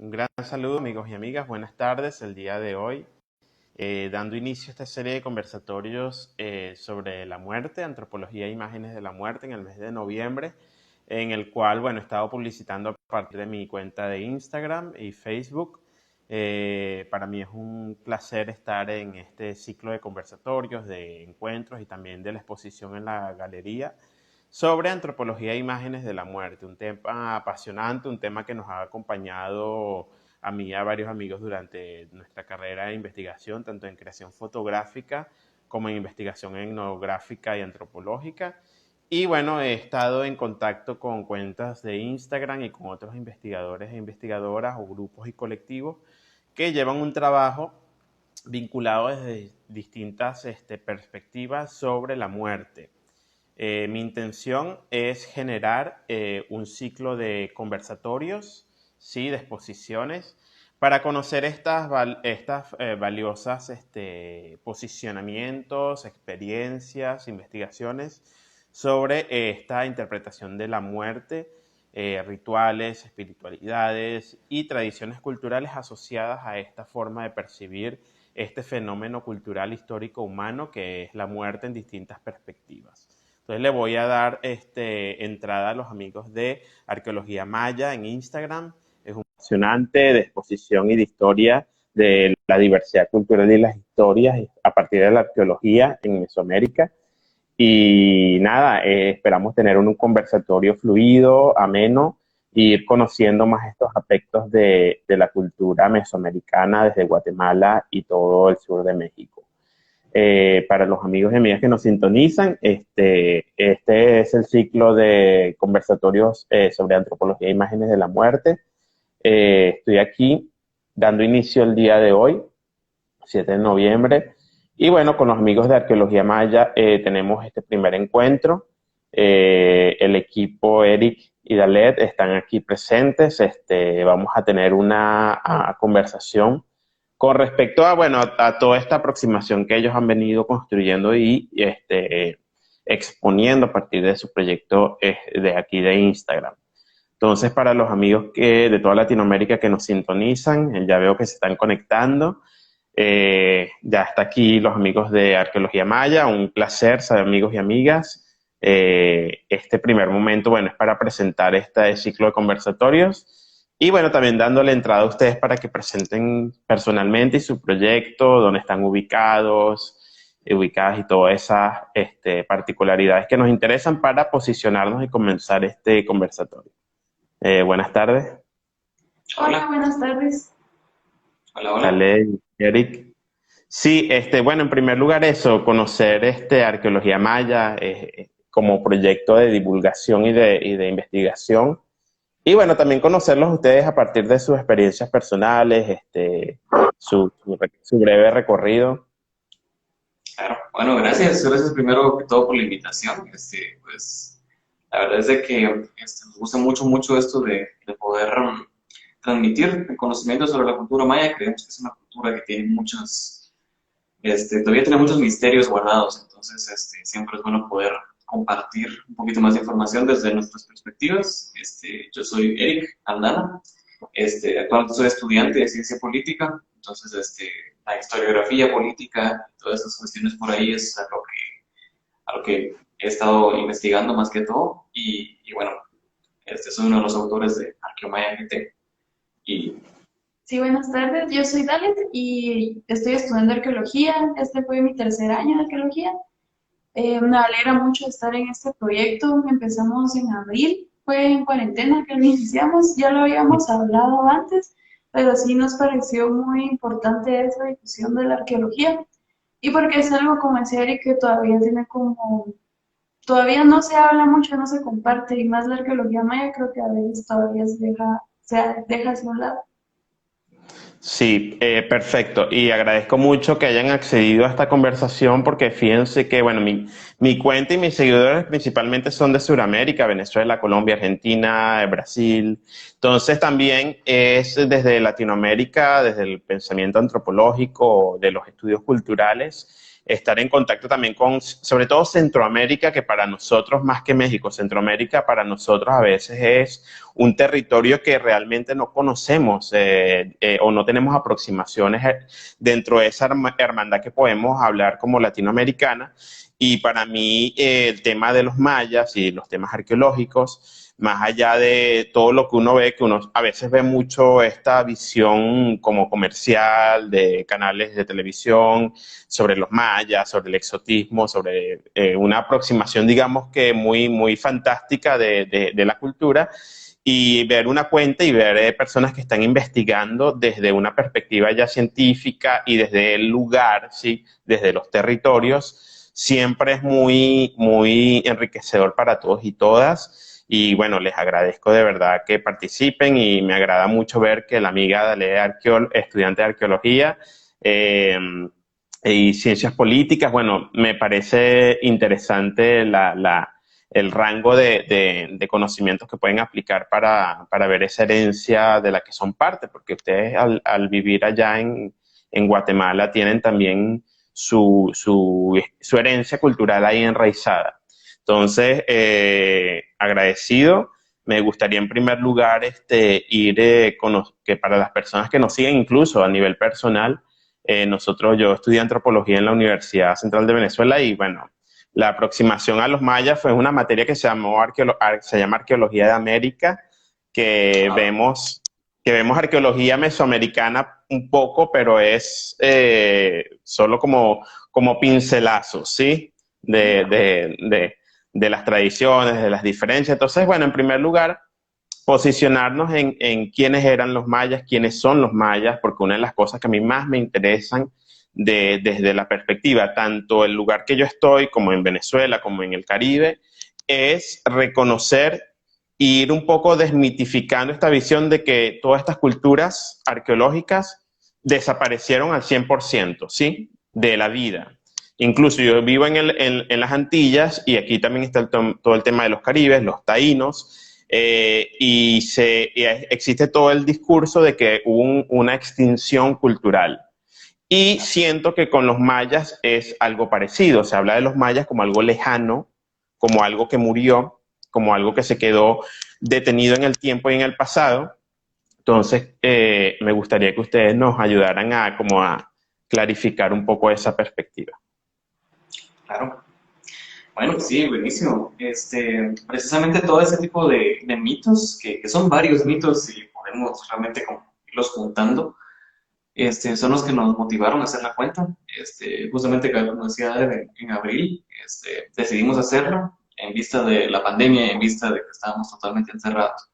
Un gran saludo, amigos y amigas. Buenas tardes. El día de hoy, dando inicio a esta serie de conversatorios sobre la muerte, antropología e imágenes de la muerte en el mes de noviembre, en el cual, bueno, he estado publicitando a partir de mi cuenta de Instagram y Facebook. Para mí es un placer estar en este ciclo de conversatorios, de encuentros y también de la exposición en la galería sobre antropología e imágenes de la muerte, un tema apasionante, un tema que nos ha acompañado a mí y a varios amigos durante nuestra carrera de investigación, tanto en creación fotográfica como en investigación etnográfica y antropológica. Y bueno, he estado en contacto con cuentas de Instagram y con otros investigadores e investigadoras o grupos y colectivos que llevan un trabajo vinculado desde distintas perspectivas sobre la muerte. Mi intención es generar un ciclo de conversatorios, ¿sí? De exposiciones, para conocer estas valiosas posicionamientos, experiencias, investigaciones sobre esta interpretación de la muerte, rituales, espiritualidades y tradiciones culturales asociadas a esta forma de percibir este fenómeno cultural histórico humano que es la muerte en distintas perspectivas. Entonces le voy a dar entrada a los amigos de Arqueología Maya en Instagram. Es un apasionante de exposición y de historia de la diversidad cultural y las historias a partir de la arqueología en Mesoamérica. Y nada, esperamos tener un conversatorio fluido, ameno, e ir conociendo más estos aspectos de la cultura mesoamericana desde Guatemala y todo el sur de México. Para los amigos y amigas que nos sintonizan, este es el ciclo de conversatorios sobre antropología e imágenes de la muerte. Estoy aquí dando inicio el día de hoy, 7 de noviembre, y bueno, con los amigos de Arqueología Maya tenemos este primer encuentro. El equipo Eric y Dalet están aquí presentes. Vamos a tener una conversación con respecto a, bueno, a toda esta aproximación que ellos han venido construyendo y exponiendo a partir de su proyecto de aquí de Instagram. Entonces, para los amigos de toda Latinoamérica que nos sintonizan, ya veo que se están conectando. Ya está aquí los amigos de Arqueología Maya. Un placer, amigos y amigas. Este primer momento, bueno, es para presentar este ciclo de conversatorios. Y bueno, también dándole entrada a ustedes para que presenten personalmente su proyecto, dónde están ubicadas y todas esas particularidades que nos interesan para posicionarnos y comenzar este conversatorio. Buenas tardes. Hola, buenas tardes. Hola, hola. Ale, Eric. Sí, bueno, en primer lugar eso, conocer Arqueología Maya como proyecto de divulgación y de investigación. Y bueno, también conocerlos ustedes a partir de sus experiencias personales, su breve recorrido. Claro. Bueno, gracias primero que todo por la invitación. Pues, la verdad es de que nos gusta mucho esto de poder transmitir el conocimiento sobre la cultura maya. Creemos que es una cultura que tiene todavía tiene muchos misterios guardados. Entonces, siempre es bueno poder compartir un poquito más de información desde nuestras perspectivas. Yo soy Eric Aldana. Actualmente soy estudiante de ciencia política. Entonces, la historiografía política y todas esas cuestiones por ahí es a lo que he estado investigando más que todo. Y bueno, soy uno de los autores de Arqueomaya GT. Y Sí, buenas tardes. Yo soy Dalet y estoy estudiando arqueología. Este fue mi tercer año de arqueología. Me alegra mucho estar en este proyecto. Empezamos en abril, fue en cuarentena que lo iniciamos. Ya lo habíamos hablado antes, pero sí nos pareció muy importante esa difusión de la arqueología. Y porque es algo, como decía Eric, que todavía tiene todavía no se habla mucho, no se comparte, y más la arqueología maya creo que a veces todavía se deja hacia un lado. Sí, perfecto. Y agradezco mucho que hayan accedido a esta conversación porque fíjense que, bueno, mi cuenta y mis seguidores principalmente son de Sudamérica, Venezuela, Colombia, Argentina, Brasil. Entonces también es desde Latinoamérica, desde el pensamiento antropológico, de los estudios culturales, estar en contacto también con, sobre todo Centroamérica, que para nosotros, más que México, Centroamérica para nosotros a veces es un territorio que realmente no conocemos o no tenemos aproximaciones dentro de esa hermandad que podemos hablar como latinoamericana. Y para mí el tema de los mayas y los temas arqueológicos, más allá de todo lo que uno ve, que uno a veces ve mucho esta visión como comercial de canales de televisión sobre los mayas, sobre el exotismo, sobre una aproximación, digamos que muy, muy fantástica de la cultura, y ver una cuenta y ver personas que están investigando desde una perspectiva ya científica y desde el lugar, ¿sí? Desde los territorios, siempre es muy, muy enriquecedor para todos y todas. Y bueno, les agradezco de verdad que participen y me agrada mucho ver que la amiga Dale es estudiante de arqueología y ciencias políticas. Bueno, me parece interesante el rango de conocimientos que pueden aplicar para ver esa herencia de la que son parte, porque ustedes al vivir allá en Guatemala tienen también su herencia cultural ahí enraizada. Entonces, agradecido. Me gustaría en primer lugar ir que para las personas que nos siguen, incluso a nivel personal, yo estudié antropología en la Universidad Central de Venezuela y bueno, la aproximación a los mayas fue una materia que se llama Arqueología de América, que vemos arqueología mesoamericana un poco, pero es solo como pincelazos, ¿sí? De las tradiciones, de las diferencias. Entonces, bueno, en primer lugar, posicionarnos en quiénes eran los mayas, quiénes son los mayas, porque una de las cosas que a mí más me interesan desde la perspectiva, tanto el lugar que yo estoy, como en Venezuela, como en el Caribe, es reconocer e ir un poco desmitificando esta visión de que todas estas culturas arqueológicas desaparecieron al 100%, ¿sí? De la vida. Incluso yo vivo en las Antillas y aquí también está todo el tema de los caribes, los taínos, existe todo el discurso de que hubo una extinción cultural. Y siento que con los mayas es algo parecido. Se habla de los mayas como algo lejano, como algo que murió, como algo que se quedó detenido en el tiempo y en el pasado. Entonces, me gustaría que ustedes nos ayudaran a clarificar un poco esa perspectiva. Claro. Bueno, sí, buenísimo. Precisamente todo ese tipo de mitos, que son varios mitos y podemos realmente como irlos juntando, son los que nos motivaron a hacer la cuenta. Justamente, como decía, en abril, decidimos hacerlo en vista de la pandemia y en vista de que estábamos totalmente encerrados.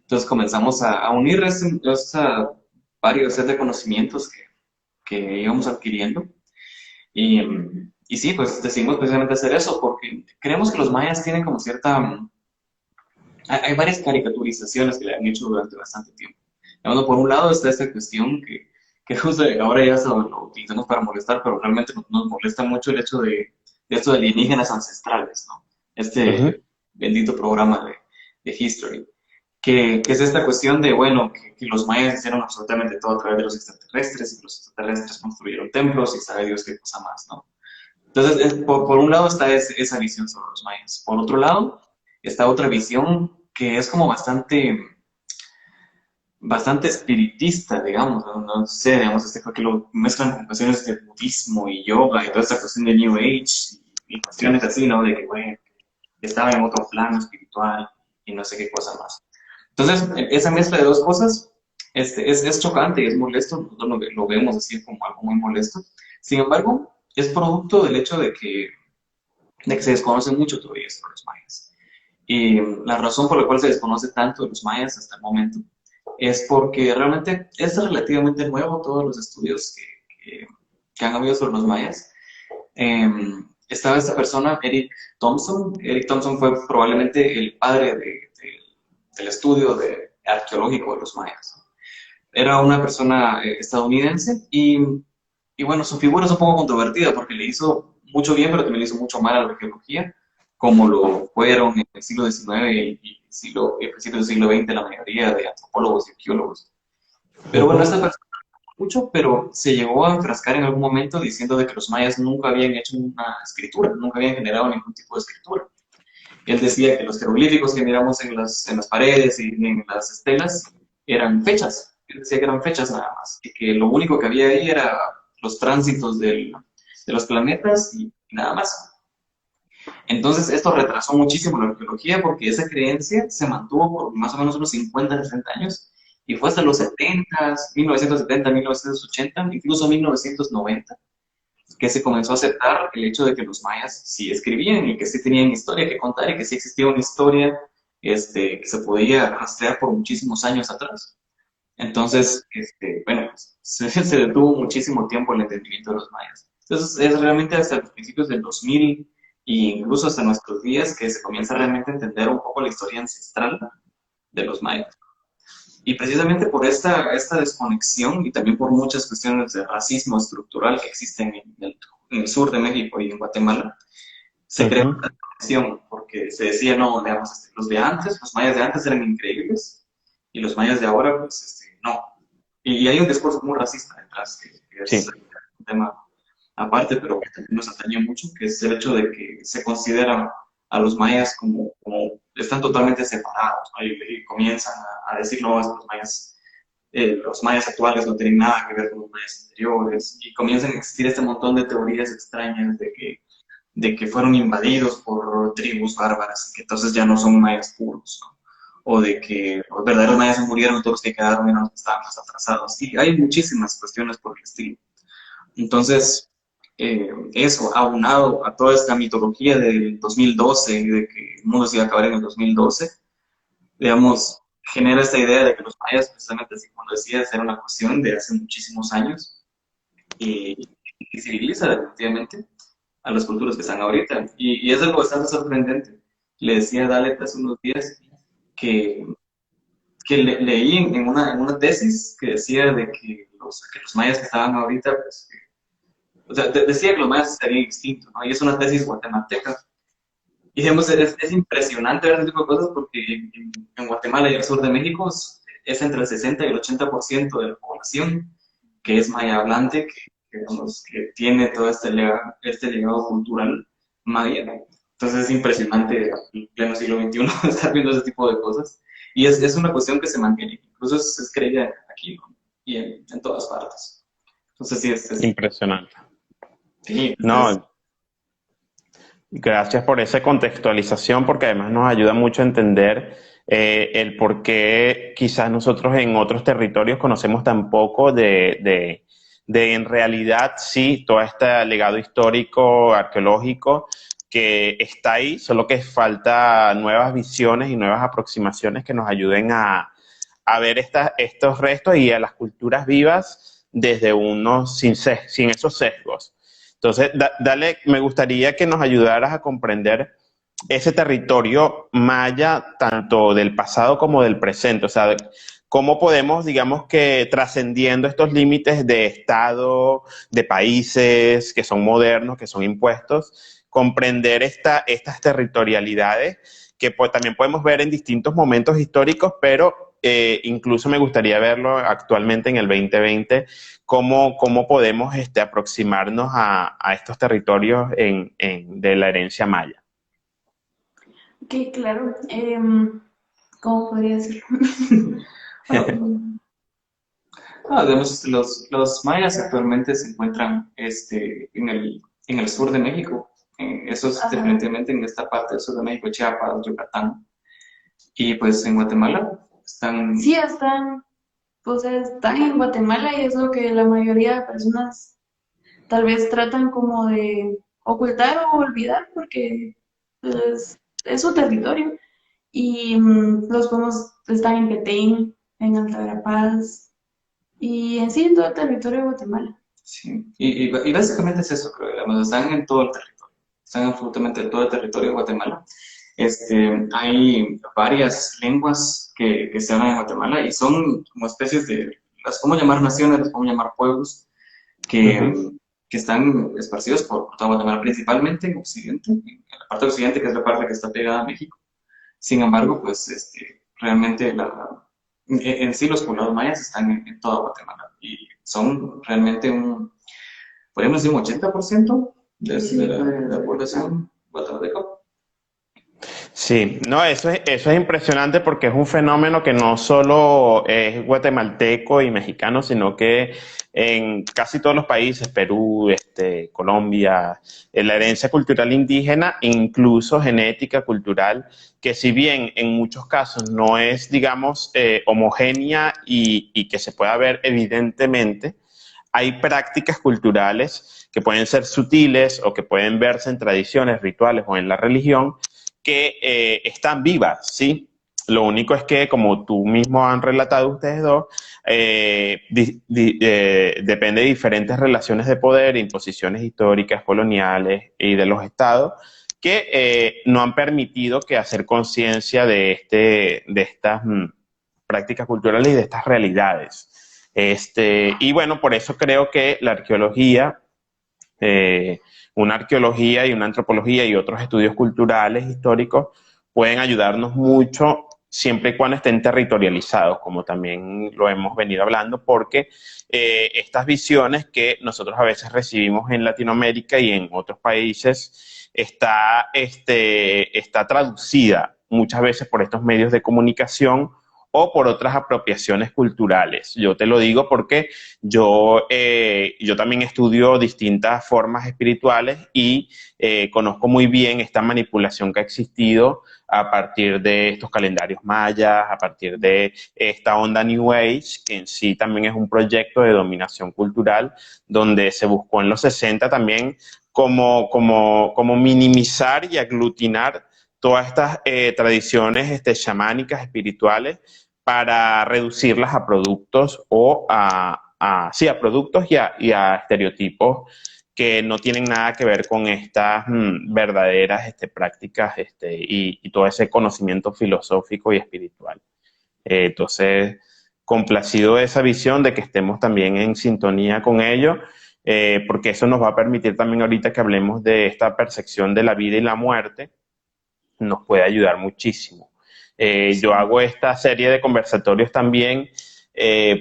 Entonces comenzamos a unir varios set de conocimientos que íbamos adquiriendo. Y sí, pues decidimos precisamente hacer eso porque creemos que los mayas tienen como hay varias caricaturizaciones que le han hecho durante bastante tiempo. Bueno, por un lado está esta cuestión que justo ahora ya lo utilizamos para molestar, pero realmente nos molesta mucho el hecho de esto de alienígenas ancestrales, ¿no? Bendito programa de History. Que es esta cuestión de, bueno, que los mayas hicieron absolutamente todo a través de los extraterrestres y que los extraterrestres construyeron templos y sabe Dios qué cosa más, ¿no? Entonces, por un lado está esa visión sobre los mayas. Por otro lado, está otra visión que es como bastante espiritista, digamos, no sé, digamos, que lo mezclan con cuestiones de budismo y yoga y toda esta cuestión de New Age y cuestiones así, ¿no? De que, bueno, estaba en otro plano espiritual y no sé qué cosa más. Entonces, esa mezcla de dos cosas es chocante y es molesto, nosotros lo vemos así como algo muy molesto. Sin embargo, es producto del hecho de que se desconoce mucho todavía sobre los mayas. Y la razón por la cual se desconoce tanto de los mayas hasta el momento es porque realmente es relativamente nuevo todos los estudios que han habido sobre los mayas. Estaba esta persona, Eric Thompson. Eric Thompson fue probablemente el padre del estudio arqueológico de los mayas. Era una persona estadounidense y bueno, su figura es un poco controvertida porque le hizo mucho bien, pero también le hizo mucho mal a la arqueología, como lo fueron en el siglo XIX y principios del siglo XX la mayoría de antropólogos y arqueólogos. Pero bueno, esta persona mucho, pero se llegó a enfrascar en algún momento diciendo de que los mayas nunca habían hecho una escritura, nunca habían generado ningún tipo de escritura. Él decía que los jeroglíficos que miramos en las paredes y en las estelas eran fechas. Él decía que eran fechas nada más. Y que lo único que había ahí era los tránsitos de los planetas y nada más. Entonces, esto retrasó muchísimo la arqueología porque esa creencia se mantuvo por más o menos unos 50, 60 años y fue hasta los 70, 1970, 1980, incluso 1990, que se comenzó a aceptar el hecho de que los mayas sí escribían y que sí tenían historia que contar y que sí existía una historia que se podía rastrear por muchísimos años atrás. Entonces, bueno, pues, se detuvo muchísimo tiempo el entendimiento de los mayas. Entonces, es realmente hasta los principios del 2000 e incluso hasta nuestros días que se comienza realmente a entender un poco la historia ancestral de los mayas. Y precisamente por esta desconexión y también por muchas cuestiones de racismo estructural que existen en el sur de México y en Guatemala, se creó Ujú. una desconexión porque se decía, no, digamos, los de antes, los mayas de antes eran increíbles y los mayas de ahora, pues, no. Y hay un discurso muy racista detrás, que es Sí, un tema aparte, pero que también nos atañe mucho, que es el hecho de que se considera a los mayas como están totalmente separados, ¿no? Y comienzan a decir, no, es que los mayas actuales no tienen nada que ver con los mayas anteriores, y comienzan a existir este montón de teorías extrañas de que fueron invadidos por tribus bárbaras, que entonces ya no son mayas puros, ¿no? O de que los verdaderos mayas se murieron y todos los que quedaron eran los que estaban más atrasados. Y hay muchísimas cuestiones por el estilo. Entonces, eso, aunado a toda esta mitología del 2012, de que el mundo se iba a acabar en el 2012, digamos, genera esta idea de que los mayas, precisamente así como lo decías, era una cuestión de hace muchísimos años y civiliza definitivamente a las culturas que están ahorita. Y es algo bastante sorprendente. Le decía a Dalet hace unos días que, leí en una tesis que decía de que los mayas que estaban ahorita, pues, o sea, decía que los mayas estarían extintos, ¿no? Y es una tesis guatemalteca. Y digamos, es impresionante ver ese tipo de cosas porque en Guatemala y el sur de México es entre el 60 y el 80% de la población que es maya hablante, digamos, que tiene todo este legado cultural maya, ¿no? Entonces es impresionante en pleno siglo XXI estar viendo ese tipo de cosas. Y es una cuestión que se mantiene, incluso es creída aquí, ¿no? Y en todas partes. Entonces sí, impresionante. sí, No, gracias por esa contextualización, porque además nos ayuda mucho a entender el por qué quizás nosotros en otros territorios conocemos tan poco de en realidad sí todo este legado histórico, arqueológico que está ahí, solo que falta nuevas visiones y nuevas aproximaciones que nos ayuden a ver estos restos y a las culturas vivas desde unos sin esos sesgos. Entonces, dale, me gustaría que nos ayudaras a comprender ese territorio maya, tanto del pasado como del presente. O sea, cómo podemos, digamos que trascendiendo estos límites de Estado, de países que son modernos, que son impuestos, comprender estas territorialidades que pues, también podemos ver en distintos momentos históricos, pero incluso me gustaría verlo actualmente en el 2020 cómo podemos aproximarnos a estos territorios de la herencia maya. Ok, claro. ¿Cómo podría decirlo? Um, digamos, los mayas actualmente se encuentran en el sur de México. Eso es ajá. definitivamente en esta parte del sur de México, Chiapas, Yucatán. Y pues en Guatemala están, Sí, están en Guatemala y es lo que la mayoría de personas tal vez tratan como de ocultar o olvidar porque es su territorio. Y los podemos, están en Petén, en Alta Verapaz y en sí en todo el territorio de Guatemala. sí, y básicamente es eso, creo, digamos, están en todo el territorio, están absolutamente en todo el territorio de Guatemala. Hay varias lenguas que se hablan en Guatemala y son como especies las podemos llamar naciones, las podemos llamar pueblos, Ujú. que, que están esparcidos por toda Guatemala, principalmente en Occidente, en la parte occidente, que es la parte que está pegada a México. Sin embargo, pues realmente en sí los poblados mayas están en toda Guatemala. y son realmente podríamos decir un 80% de la población guatemalteca. Sí, no, eso es impresionante porque es un fenómeno que no solo es guatemalteco y mexicano, sino que en casi todos los países, Perú, Colombia, la herencia cultural indígena, incluso genética cultural, que si bien en muchos casos no es, digamos, homogénea y que se pueda ver evidentemente, hay prácticas culturales que pueden ser sutiles o que pueden verse en tradiciones, rituales o en la religión que están vivas, ¿sí? Lo único es que, como tú mismo han relatado ustedes dos, depende de diferentes relaciones de poder, imposiciones históricas, coloniales y de los estados, que no han permitido que hacer conciencia de estas prácticas culturales y de estas realidades. Y bueno, por eso creo que la arqueología, eh, una arqueología y una antropología y otros estudios culturales, históricos, pueden ayudarnos mucho siempre y cuando estén territorializados, como también lo hemos venido hablando, porque estas visiones que nosotros a veces recibimos en Latinoamérica y en otros países está traducida muchas veces por estos medios de comunicación o por otras apropiaciones culturales. Yo te lo digo porque yo también estudio distintas formas espirituales y conozco muy bien esta manipulación que ha existido a partir de estos calendarios mayas, a partir de esta onda New Age, que en sí también es un proyecto de dominación cultural, donde se buscó en los 60 también como minimizar y aglutinar todas estas tradiciones chamánicas, espirituales, para reducirlas a productos o sí, a productos y a estereotipos que no tienen nada que ver con estas verdaderas prácticas y todo ese conocimiento filosófico y espiritual. Entonces, complacido de esa visión de que estemos también en sintonía con ello, porque eso nos va a permitir también ahorita que hablemos de esta percepción de la vida y la muerte, nos puede ayudar muchísimo. Yo hago esta serie de conversatorios también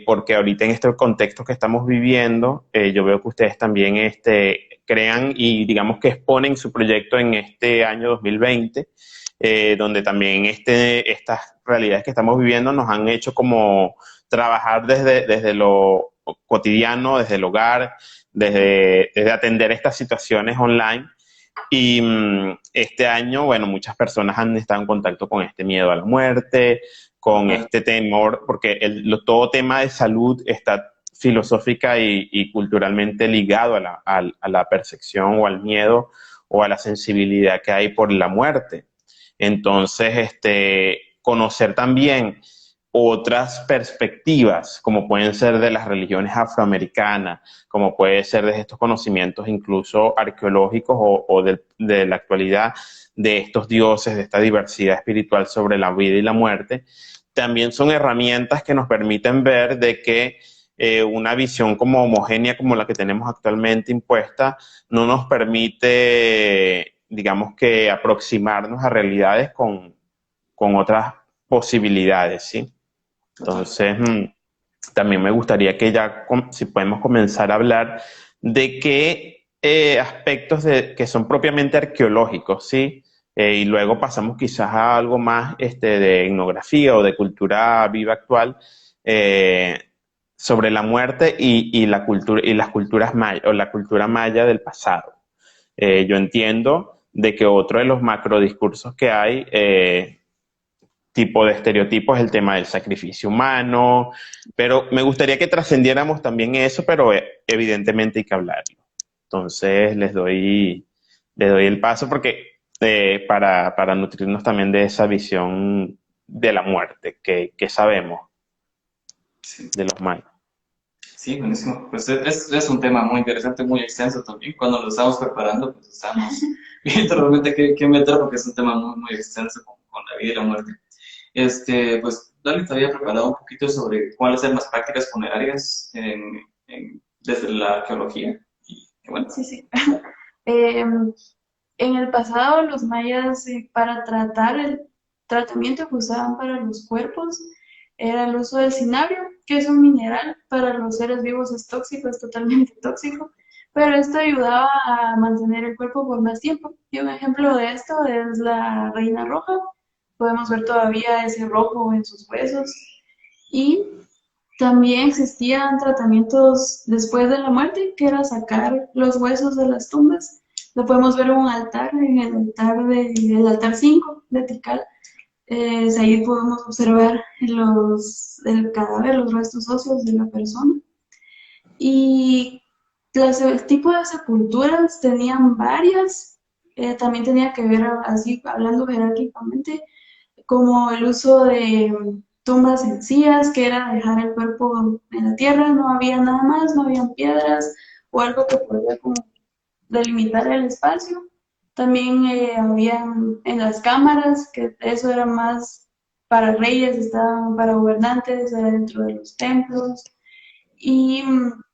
porque ahorita en estos contextos que estamos viviendo, yo veo que ustedes también crean y digamos que exponen su proyecto en este año 2020, donde también estas realidades que estamos viviendo nos han hecho como trabajar desde lo cotidiano, desde el hogar, desde atender estas situaciones online. Y este año, bueno, muchas personas han estado en contacto con este miedo a la muerte, con este temor, porque todo tema de salud está filosófica y culturalmente ligado a la percepción o al miedo o a la sensibilidad que hay por la muerte. Entonces, conocer también otras perspectivas, como pueden ser de las religiones afroamericanas, como puede ser de estos conocimientos incluso arqueológicos o de la actualidad de estos dioses, de esta diversidad espiritual sobre la vida y la muerte, también son herramientas que nos permiten ver de que una visión como homogénea como la que tenemos actualmente impuesta no nos permite, digamos que, aproximarnos a realidades con otras posibilidades, ¿sí? Entonces, también me gustaría que ya, si podemos comenzar a hablar de qué aspectos que son propiamente arqueológicos, ¿sí? Y luego pasamos quizás a algo más de etnografía o de cultura viva actual eh, sobre la muerte y la cultura y las culturas mayas o la cultura maya del pasado. Yo entiendo de que otro de los macrodiscursos que hay tipo de estereotipos es el tema del sacrificio humano, pero me gustaría que trascendiéramos también eso, pero evidentemente hay que hablarlo. Entonces les doy el paso porque para nutrirnos también de esa visión de la muerte que sabemos Sí. de los mayas. Sí, buenísimo. Pues es un tema muy interesante, muy extenso también. Cuando lo estamos preparando, pues estamos viendo realmente qué meter, porque es un tema muy, muy extenso con la vida y la muerte. Pues Dali te había preparado un poquito sobre cuáles son las prácticas funerarias desde la arqueología. Y bueno. Sí, sí. En el pasado, los mayas, para tratar el tratamiento que usaban para los cuerpos, era el uso del cinabrio, que es un mineral, para los seres vivos es tóxico, es totalmente tóxico, pero esto ayudaba a mantener el cuerpo por más tiempo. Y un ejemplo de esto es la reina roja. Podemos ver todavía ese rojo en sus huesos. Y también existían tratamientos después de la muerte, que era sacar los huesos de las tumbas. Lo podemos ver en un altar, en el altar 5 de Tikal. Ahí podemos observar el cadáver, los restos óseos de la persona. Y el tipo de sepulturas tenían varias. También tenía que ver, así hablando jerárquicamente, como el uso de tumbas sencillas, que era dejar el cuerpo en la tierra, no había nada más, no habían piedras o algo que podía como delimitar el espacio. También había en las cámaras, que eso era más para reyes, estaban para gobernantes, era dentro de los templos. Y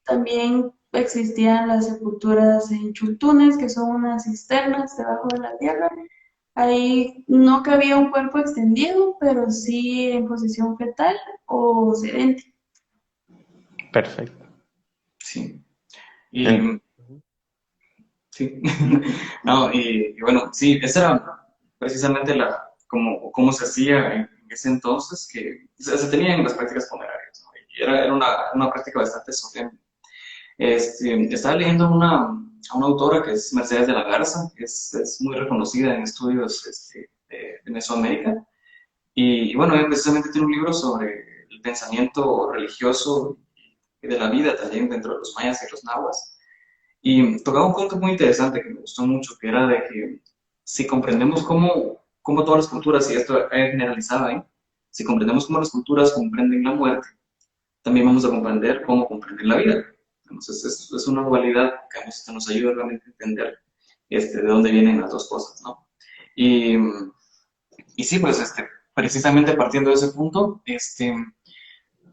también existían las sepulturas en chultunes, que son unas cisternas debajo de la tierra. Ahí no cabía un cuerpo extendido, pero sí en posición fetal o sedente. Perfecto. Sí. Y, En- sí. No, y bueno, sí, esa era precisamente cómo se hacía en ese entonces, que se tenía en las prácticas funerarias, ¿no? Y era una práctica bastante solemne. Estaba leyendo a una autora que es Mercedes de la Garza, que es muy reconocida en estudios de Mesoamérica. Y bueno, ella precisamente tiene un libro sobre el pensamiento religioso y de la vida también dentro de los mayas y los nahuas. Y tocaba un punto muy interesante que me gustó mucho, que era de que si comprendemos cómo todas las culturas, y esto es generalizado, ¿eh? Si comprendemos cómo las culturas comprenden la muerte, también vamos a comprender cómo comprenden la vida. Entonces, es una dualidad que nos ayuda realmente a entender de dónde vienen las dos cosas, ¿no? Y, y sí, pues precisamente partiendo de ese punto,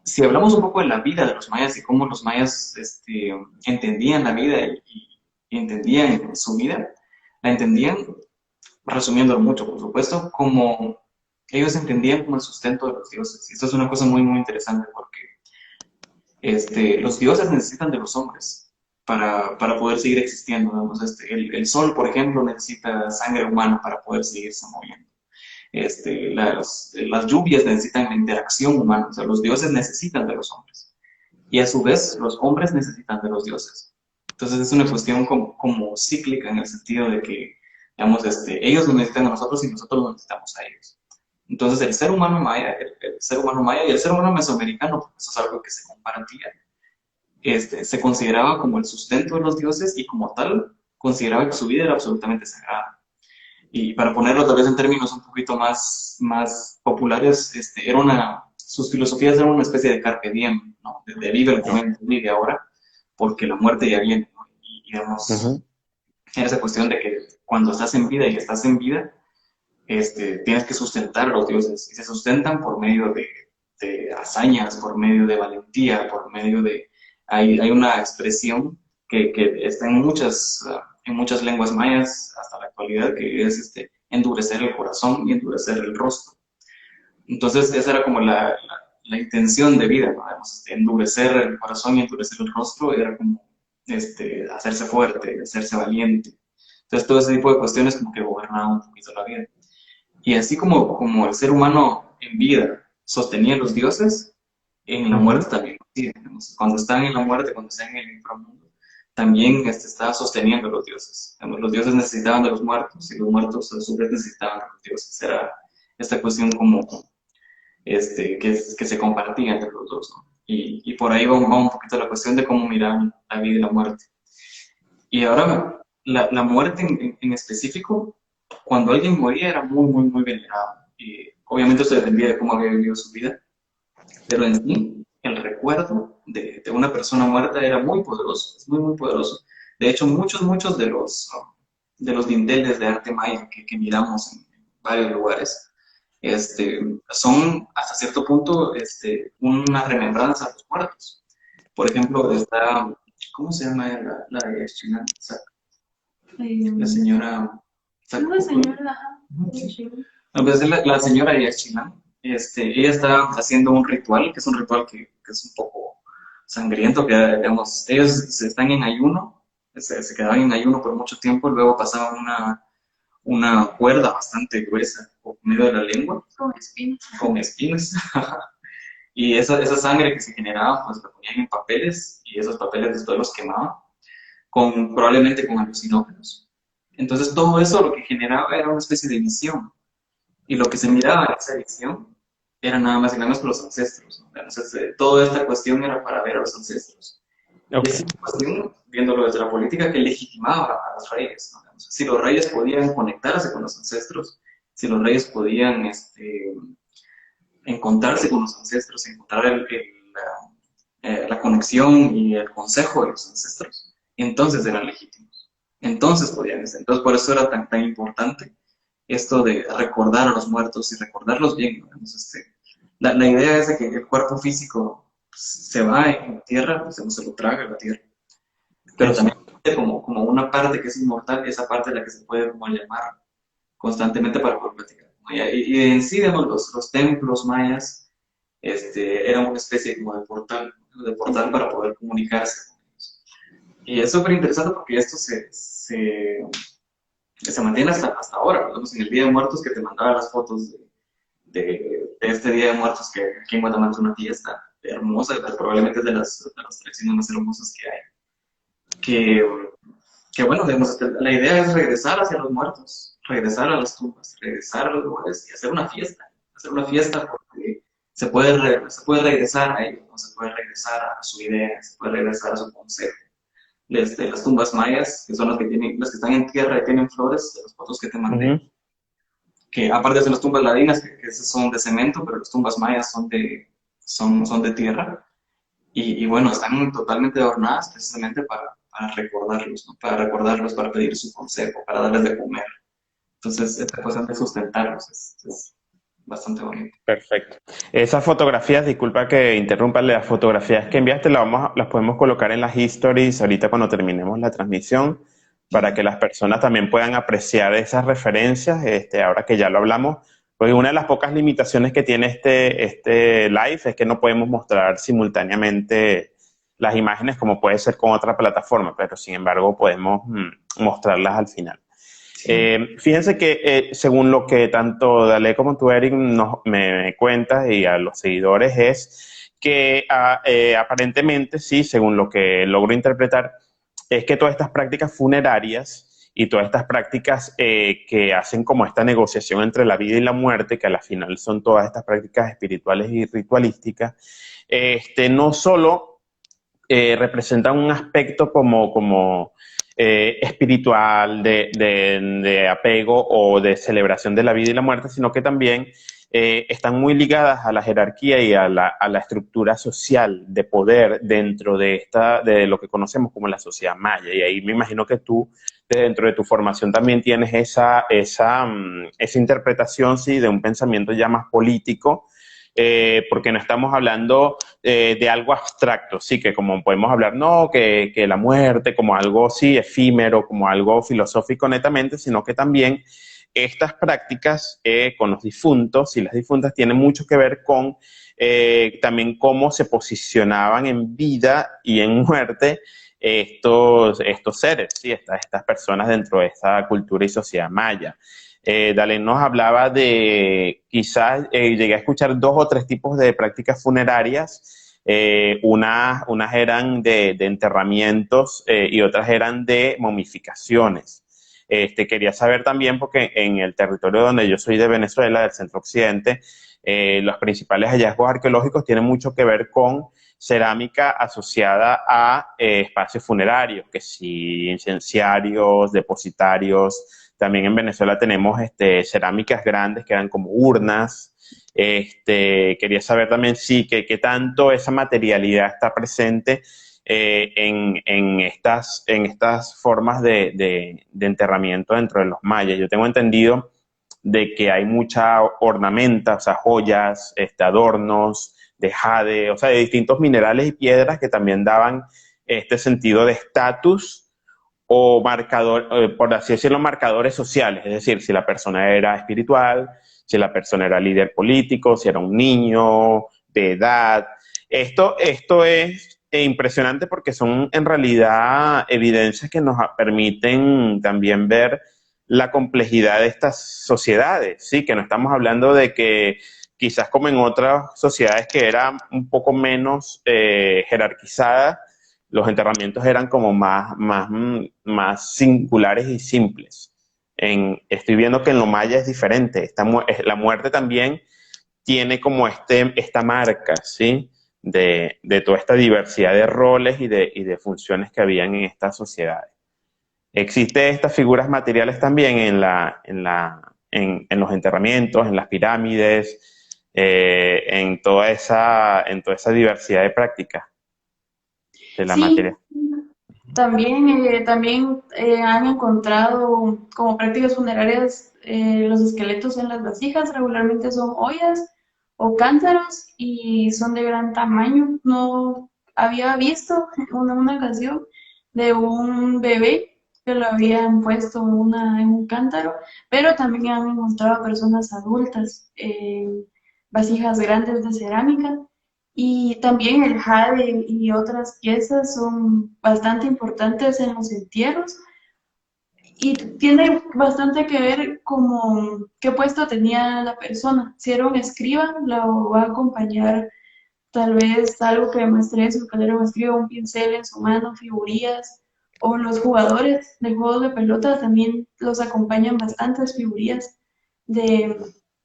si hablamos un poco de la vida de los mayas y cómo los mayas entendían la vida y entendían su vida, la entendían, resumiéndolo mucho, por supuesto, como ellos entendían como el sustento de los dioses. Y esto es una cosa muy, muy interesante porque los dioses necesitan de los hombres para poder seguir existiendo. Digamos, el sol, por ejemplo, necesita sangre humana para poder seguirse moviendo. Las lluvias necesitan la interacción humana, o sea, los dioses necesitan de los hombres. Y a su vez, los hombres necesitan de los dioses. Entonces es una cuestión como cíclica en el sentido de que, digamos, ellos nos necesitan a nosotros y nosotros nos necesitamos a ellos. Entonces el ser humano maya, el ser humano maya y el ser humano mesoamericano, porque eso es algo que se compartía, se consideraba como el sustento de los dioses y como tal consideraba que su vida era absolutamente sagrada. Y para ponerlo tal vez en términos un poquito más populares, sus filosofías eran una especie de carpe diem, ¿no? De vive el momento, vive ahora, porque la muerte ya viene, ¿no? Y digamos, era esa cuestión de que cuando estás en vida y estás en vida, tienes que sustentar a los dioses, y se sustentan por medio de hazañas, por medio de valentía, por medio de... Hay una expresión que está en muchas lenguas mayas hasta la actualidad, que es endurecer el corazón y endurecer el rostro. Entonces, esa era como la intención de vida, ¿no? Además, endurecer el corazón y endurecer el rostro era como hacerse fuerte, hacerse valiente. Entonces, todo ese tipo de cuestiones como que gobernaban un poquito la vida. Y así como el ser humano en vida sostenía a los dioses, en la muerte también. Sí, cuando están en la muerte, cuando están en el inframundo, también estaba sosteniendo a los dioses. Los dioses necesitaban de los muertos y los muertos a su vez necesitaban de los dioses. Era esta cuestión como que se compartía entre los dos, ¿no? Y por ahí va un poquito la cuestión de cómo mirar la vida y la muerte. Y ahora, la muerte en específico, cuando alguien moría era muy, muy, muy venerado. Y obviamente se dependía de cómo había vivido su vida, pero en sí, el recuerdo de una persona muerta era muy poderoso, es muy, muy poderoso. De hecho, muchos de los dinteles de arte maya que miramos en varios lugares, son hasta cierto punto una remembranza a los muertos. Por ejemplo, está, ¿cómo se llama la de China? La señora... Es la señora, ajá, Sí. No, pues es la señora Yaxchilán, ella está haciendo un ritual, que es un ritual que es un poco sangriento, que digamos, ellos se están en ayuno, se quedaban en ayuno por mucho tiempo, luego pasaban una cuerda bastante gruesa por medio de la lengua, Con espinas. con espinas, y esa sangre que se generaba, pues la ponían en papeles, y esos papeles después los quemaban, probablemente con alucinógenos. Entonces todo eso lo que generaba era una especie de visión, y lo que se miraba en esa visión era nada más y nada menos que los ancestros, ¿no? Entonces, toda esta cuestión era para ver a los ancestros. Y es Ok. una cuestión, viéndolo desde la política, que legitimaba a los reyes, ¿no? Si los reyes podían conectarse con los ancestros, si los reyes podían encontrarse con los ancestros, encontrar la conexión y el consejo de los ancestros, entonces eran legítimos. Entonces podían ser. Entonces por eso era tan importante esto de recordar a los muertos y recordarlos bien, ¿no? Entonces, la idea es de que el cuerpo físico se va en la tierra, pues, se lo traga la tierra, pero también Exacto. como una parte que es inmortal, esa parte de la que se puede como llamar constantemente para poder platicar, ¿no? Y en sí, digamos, los templos mayas eran una especie como de portal para poder comunicarse con ellos. Y es súper interesante porque esto se mantiene hasta ahora. Vemos en el Día de Muertos que te mandaba las fotos de este Día de Muertos, que aquí en Guatemala es una fiesta hermosa, probablemente es de las tradiciones más hermosas que hay. Que bueno, digamos, la idea es regresar hacia los muertos, regresar a las tumbas, regresar a los lugares y hacer una fiesta porque se puede regresar a ellos, ¿no? Se puede regresar a su idea, se puede regresar a su consejo. Las tumbas mayas, que son las que están en tierra y tienen flores, de las fotos que te mandé, Ujú. que aparte de las tumbas ladinas, que esas son de cemento, pero las tumbas mayas son de tierra, y bueno, están totalmente adornadas precisamente para recordarlos, ¿no? Para recordarlos, para pedir su consejo, para darles de comer. Entonces, esta cuestión de sustentarlos es bastante bonito. Perfecto. Esas fotografías, disculpa que interrumpa, las fotografías que enviaste las podemos colocar en las histories ahorita cuando terminemos la transmisión para que las personas también puedan apreciar esas referencias, ahora que ya lo hablamos, porque una de las pocas limitaciones que tiene este live es que no podemos mostrar simultáneamente las imágenes como puede ser con otra plataforma, pero sin embargo podemos mostrarlas al final. Sí. Fíjense que según lo que tanto Dale como tú, Eric, me cuentas y a los seguidores es que aparentemente, sí, según lo que logro interpretar, es que todas estas prácticas funerarias y todas estas prácticas que hacen como esta negociación entre la vida y la muerte, que a la final son todas estas prácticas espirituales y ritualísticas, no solo representan un aspecto como espiritual, de apego o de celebración de la vida y la muerte, sino que también están muy ligadas a la jerarquía y a la estructura social de poder dentro de lo que conocemos como la sociedad maya. Y ahí me imagino que tú, dentro de tu formación, también tienes esa interpretación, sí, de un pensamiento ya más político, porque no estamos hablando de algo abstracto, sí, que como podemos hablar, no, que la muerte como algo, sí, efímero, como algo filosófico netamente, sino que también estas prácticas con los difuntos y las difuntas tienen mucho que ver con también cómo se posicionaban en vida y en muerte estos seres, ¿sí? Estas personas dentro de esta cultura y sociedad maya. Dale nos hablaba de, quizás llegué a escuchar 2 o 3 tipos de prácticas funerarias. Unas eran de enterramientos y otras eran de momificaciones. Quería saber también, porque en el territorio donde yo soy de Venezuela, del centro occidente, los principales hallazgos arqueológicos tienen mucho que ver con cerámica asociada a espacios funerarios, que sí, incenciarios, depositarios. También en Venezuela tenemos cerámicas grandes que eran como urnas. Quería saber también, sí, qué tanto esa materialidad está presente en estas formas de enterramiento dentro de los mayas. Yo tengo entendido de que hay mucha ornamenta, o sea, joyas, adornos de jade, o sea, de distintos minerales y piedras que también daban este sentido de estatus o marcador, por así decirlo, marcadores sociales, es decir, si la persona era espiritual, si la persona era líder político, si era un niño de edad. Esto es impresionante porque son en realidad evidencias que nos permiten también ver la complejidad de estas sociedades, ¿sí? Que no estamos hablando de que quizás como en otras sociedades que eran un poco menos jerarquizadas, los enterramientos eran como más singulares y simples. Estoy viendo que en lo maya es diferente. La muerte también tiene como esta marca, ¿sí? De toda esta diversidad de roles y de funciones que habían en estas sociedades. Existen estas figuras materiales también en los enterramientos, en las pirámides, en toda esa diversidad de prácticas de la Sí, materia. también han encontrado como prácticas funerarias los esqueletos en las vasijas, regularmente son ollas o cántaros y son de gran tamaño. No había visto una ocasión de un bebé que lo habían puesto en un cántaro, pero también han encontrado personas adultas en vasijas grandes de cerámica. Y también el jade y otras piezas son bastante importantes en los entierros y tiene bastante que ver como qué puesto tenía la persona. Si era un escriba, la va a acompañar tal vez algo que demuestre eso, que era un escriba, un pincel en su mano, figurillas, o los jugadores de juegos de pelota también los acompañan bastantes figurillas de,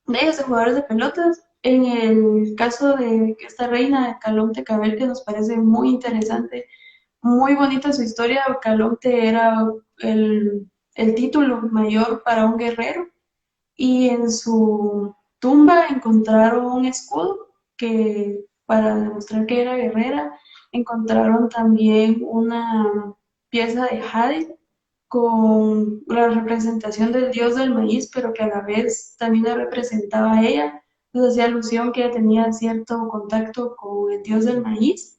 de ellos, de jugadores de pelotas. En el caso de esta reina de Calonte Cabel, que nos parece muy interesante, muy bonita su historia. Calonte era el título mayor para un guerrero y en su tumba encontraron un escudo que para demostrar que era guerrera, encontraron también una pieza de jade con la representación del dios del maíz, pero que a la vez también la representaba a ella. Entonces hacía alusión que ella tenía cierto contacto con el dios del maíz.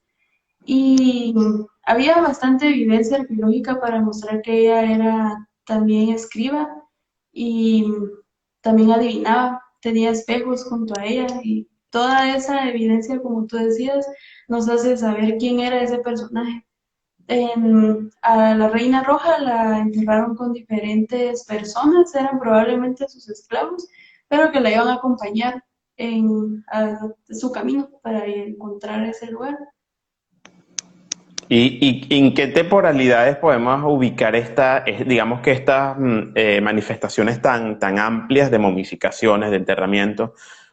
Y había bastante evidencia arqueológica para mostrar que ella era también escriba y también adivinaba, tenía espejos junto a ella y toda esa evidencia, como tú decías, nos hace saber quién era ese personaje. A la Reina Roja la enterraron con diferentes personas, eran probablemente sus esclavos, pero que la iban a acompañar en su camino para encontrar ese lugar. ¿Y en qué temporalidades podemos ubicar digamos que estas manifestaciones tan amplias de momificaciones, de enterramientos?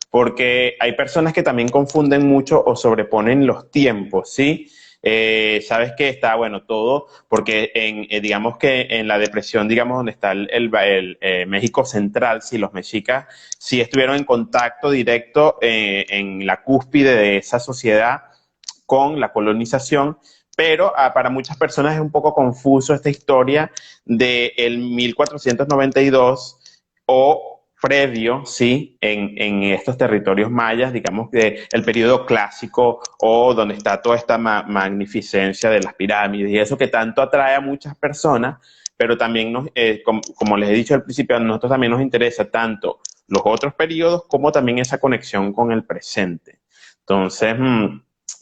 Porque hay personas que también confunden mucho o sobreponen los tiempos, ¿sí? Sabes que está, bueno, todo, porque digamos que en la depresión, digamos, donde está el México Central, sí, los mexicas sí estuvieron en contacto directo en la cúspide de esa sociedad con la colonización, pero para muchas personas es un poco confuso esta historia del 1492 o previo, sí, en estos territorios mayas, digamos que el periodo clásico o donde está toda esta magnificencia de las pirámides y eso que tanto atrae a muchas personas, pero también como les he dicho al principio, a nosotros también nos interesa tanto los otros periodos como también esa conexión con el presente. Entonces,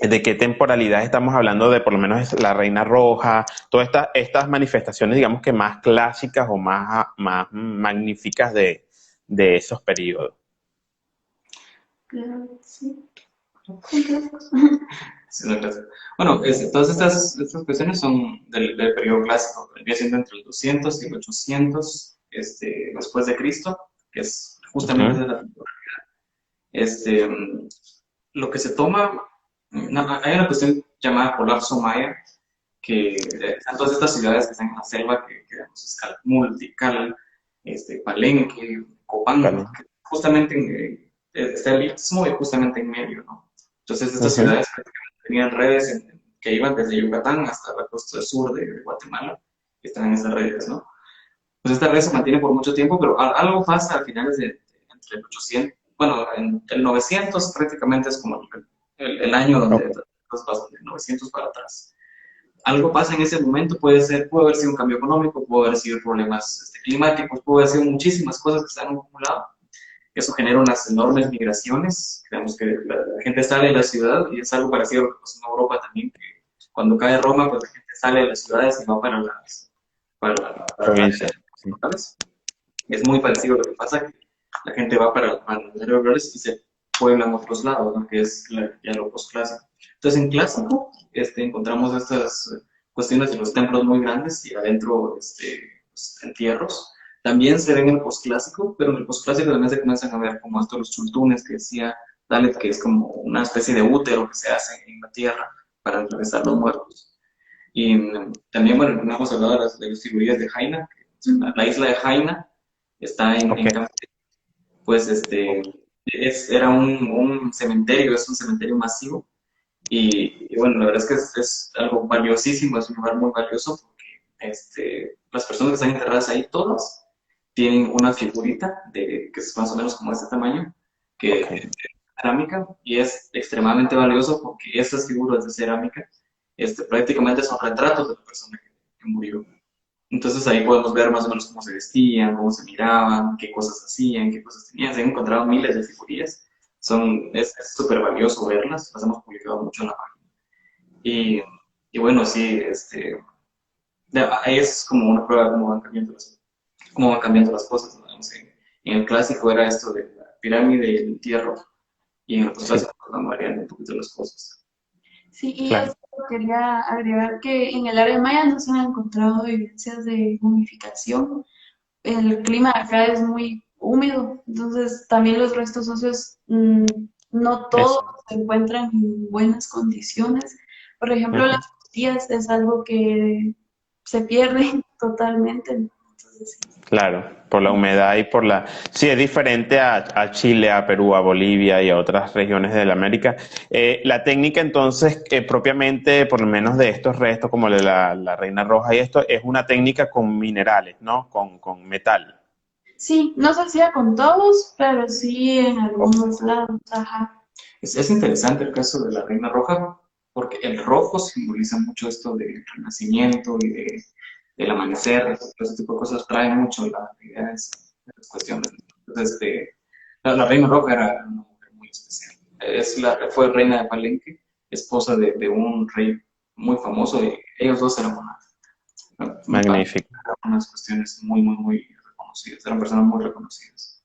¿de qué temporalidad estamos hablando? De por lo menos la Reina Roja, todas estas manifestaciones, digamos que más clásicas o más magníficas de esos periodos. Claro, sí. Sí, no, gracias. Bueno, todas estas cuestiones son del periodo clásico, viene siendo entre el 200 y el 800 después de Cristo, que es justamente de la lo que se toma, hay una cuestión llamada colapso maya, que están todas estas ciudades que están en la selva, que digamos, es Calakmul, Palenque, Copán, que justamente está el Istmo y justamente en medio, ¿no? Entonces estas ciudades tenían redes que iban desde Yucatán hasta la costa sur de Guatemala, que están en esas redes, ¿no? Pues esta red se mantiene por mucho tiempo, pero algo pasa a finales entre el 800, bueno, en el 900 prácticamente es como el año donde los pasan de 900 para atrás. Algo pasa en ese momento, puede haber sido un cambio económico, puede haber sido problemas climáticos, puede haber sido muchísimas cosas que se han acumulado, eso genera unas enormes migraciones. Digamos que la gente sale de la ciudad y es algo parecido a lo que pasó en Europa también, que cuando cae Roma, pues la gente sale de las ciudades y va para las Provincia. Sí. locales. Es muy parecido a lo que pasa, que la gente va para los áreas rurales y se pueblan otros lados, ¿no? Que es ya lo postclásico. Entonces, en clásico encontramos estas cuestiones de los templos muy grandes y adentro pues, entierros. También se ven en el postclásico, pero en el postclásico también se comienzan a ver como estos los chultunes que decía Dalet, que es como una especie de útero que se hace en la tierra para atravesar los muertos. Y también, bueno, no hemos hablado de las figurillas de Jaina. La isla de Jaina está en Ok. Campeche. Pues era un cementerio, es un cementerio masivo. Y bueno, la verdad es que es algo valiosísimo, es un lugar muy valioso porque las personas que están enterradas ahí, todas, tienen una figurita que es más o menos como de este tamaño, que Ok. es cerámica, y es extremadamente valioso porque estas figuras de cerámica prácticamente son retratos de la persona que murió. Entonces ahí podemos ver más o menos cómo se vestían, cómo se miraban, qué cosas hacían, qué cosas tenían. Se han encontrado miles de figurillas. Es súper valioso verlas, las hemos publicado mucho en la página. Y, y bueno, sí, ahí es como una prueba de cómo van cambiando las cosas, ¿no? En el clásico era esto de la pirámide y el entierro, y en el Sí, postclásico van variando un poquito las cosas. Sí, y yo claro. solo quería agregar que en el área maya no se han encontrado evidencias de humificación. El clima de acá es muy húmedo, entonces también los restos óseos no todos Eso. se encuentran en buenas condiciones. Por ejemplo, las Ujú. costillas es algo que se pierde totalmente. Entonces, sí. Claro, por la humedad y por la... Sí, es diferente a Chile, a Perú, a Bolivia y a otras regiones de la América. La técnica entonces, propiamente, por lo menos de estos restos, como la reina roja y esto, es una técnica con minerales, ¿no? Con metal. Sí, no se hacía con todos, pero sí en Ok. algunos lados, ajá. Es interesante el caso de la Reina Roja, porque el rojo simboliza mucho esto del renacimiento y del amanecer, todo ese tipo de cosas trae mucho la idea de las cuestiones. Entonces, la Reina Roja era una mujer muy especial. Fue reina de Palenque, esposa de un rey muy famoso, y ellos dos eran Magnífico. unas cuestiones muy, muy, muy reconocidas, eran personas muy reconocidas.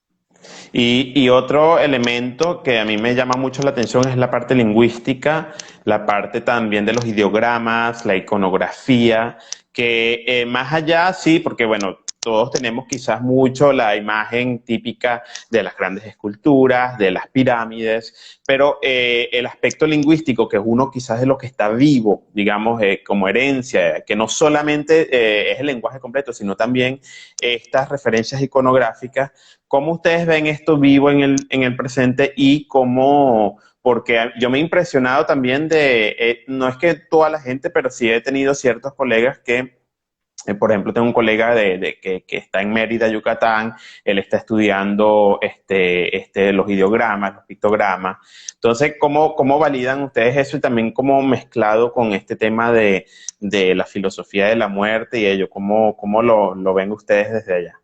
Y otro elemento que a mí me llama mucho la atención es la parte lingüística, la parte también de los ideogramas, la iconografía, que más allá, sí, porque bueno, todos tenemos quizás mucho la imagen típica de las grandes esculturas, de las pirámides, pero el aspecto lingüístico, que es uno quizás de lo que está vivo, digamos, como herencia, que no solamente es el lenguaje completo, sino también estas referencias iconográficas. ¿Cómo ustedes ven esto vivo en el presente y cómo, porque yo me he impresionado también no es que toda la gente, pero sí he tenido ciertos colegas que, por ejemplo, tengo un colega que está en Mérida, Yucatán, él está estudiando los ideogramas, los pictogramas. Entonces, ¿cómo validan ustedes eso y también cómo mezclado con este tema de la filosofía de la muerte y ello? ¿Cómo lo ven ustedes desde allá?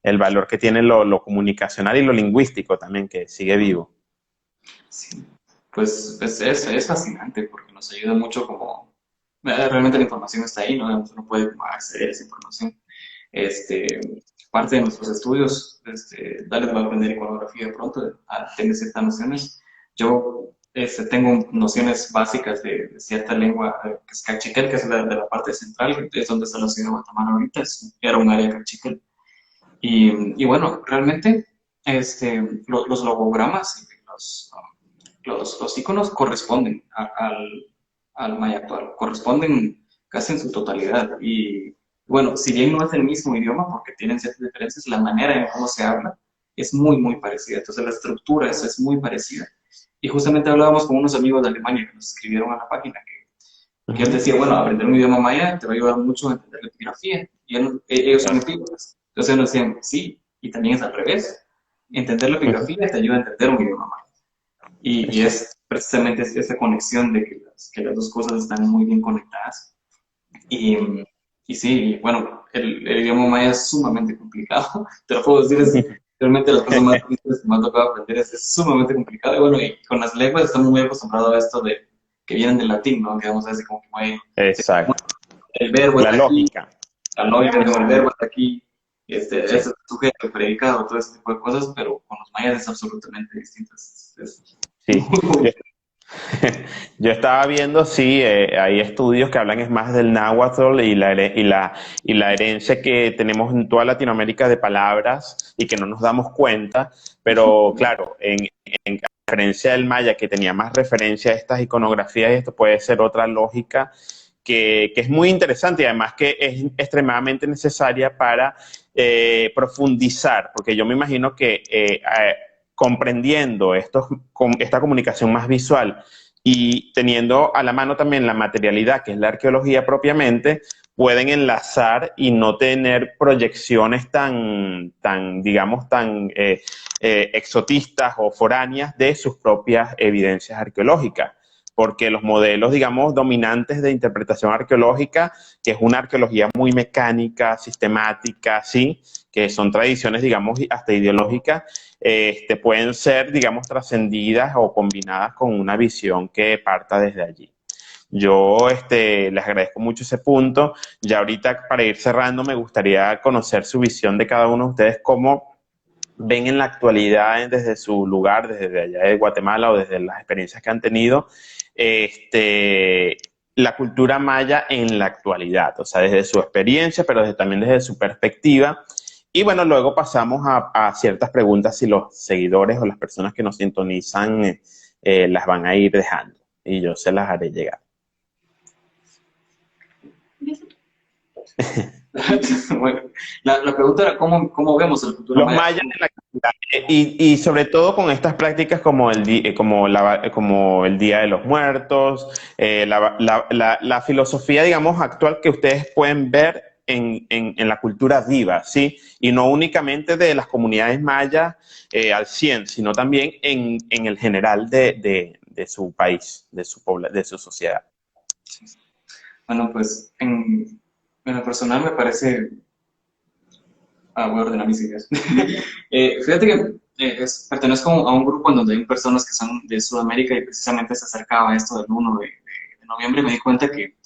El valor que tiene lo comunicacional y lo lingüístico también, que sigue vivo. Sí, pues es fascinante porque nos ayuda mucho como, realmente la información está ahí, ¿no? Uno puede como acceder a esa información. Parte de nuestros estudios, Dale va a aprender iconografía pronto, tiene ciertas nociones. Yo tengo nociones básicas de cierta lengua, que es cachiquel, que es de la parte central, que es donde está la ciudad de Guatemala ahorita, era un área cachiquel. Y bueno, realmente los logogramas y los iconos corresponden al maya actual, corresponden casi en su totalidad. Y bueno, si bien no es el mismo idioma, porque tienen ciertas diferencias, la manera en cómo se habla es muy, muy parecida. Entonces la estructura es muy parecida. Y justamente hablábamos con unos amigos de Alemania que nos escribieron a la página que él Ujú. decía, bueno, aprender un idioma maya te va a ayudar mucho a entender la epigrafía. Y ellos son Claro. epígrafes. Entonces ellos nos decían, sí, y también es al revés. Entender la Ujú. epigrafía te ayuda a entender un idioma maya. Y Eso. es precisamente esa conexión de que las dos cosas están muy bien conectadas. Y, y sí, bueno, el idioma maya es sumamente complicado. Te lo puedo decir, es realmente las cosas más difíciles que me ha tocado aprender es sumamente complicado. Y bueno, y con las lenguas estamos muy acostumbrados a esto de que vienen del latín, ¿no? Que vamos a decir como que Exacto. el verbo La está aquí, lógica. la lógica, ¿no? El verbo está aquí, Sí. es sujeto, el predicado, todo ese tipo de cosas, pero con los mayas es absolutamente distinto. Sí. Yo estaba viendo, sí, hay estudios que hablan es más del náhuatl y la herencia que tenemos en toda Latinoamérica de palabras y que no nos damos cuenta, pero claro, en referencia del maya, que tenía más referencia a estas iconografías, y esto puede ser otra lógica que es muy interesante y además que es extremadamente necesaria para profundizar, porque yo me imagino que comprendiendo esta comunicación más visual y teniendo a la mano también la materialidad, que es la arqueología propiamente, pueden enlazar y no tener proyecciones digamos, tan exotistas o foráneas de sus propias evidencias arqueológicas. Porque los modelos, digamos, dominantes de interpretación arqueológica, que es una arqueología muy mecánica, sistemática, ¿sí? Que son tradiciones, digamos, hasta ideológicas, pueden ser, digamos, trascendidas o combinadas con una visión que parta desde allí. Yo les agradezco mucho ese punto. Ya ahorita, para ir cerrando, me gustaría conocer su visión de cada uno de ustedes, cómo ven en la actualidad desde su lugar, desde allá de Guatemala o desde las experiencias que han tenido, la cultura maya en la actualidad, o sea, desde su experiencia, pero también desde su perspectiva. Y bueno, luego pasamos a ciertas preguntas si los seguidores o las personas que nos sintonizan las van a ir dejando y yo se las haré llegar. Bueno, la pregunta era cómo vemos el futuro Los maya. mayas en la actualidad, y sobre todo con estas prácticas como como el Día de los Muertos, la filosofía, digamos, actual que ustedes pueden ver en la cultura viva, ¿sí? Y no únicamente de las comunidades mayas al 100, sino también en el general de su país, de su sociedad. Bueno, pues en lo personal me parece. Voy a ordenar mis ideas. Fíjate que pertenezco a un grupo en donde hay personas que son de Sudamérica y precisamente se acercaba a esto del 1 de noviembre y me di cuenta que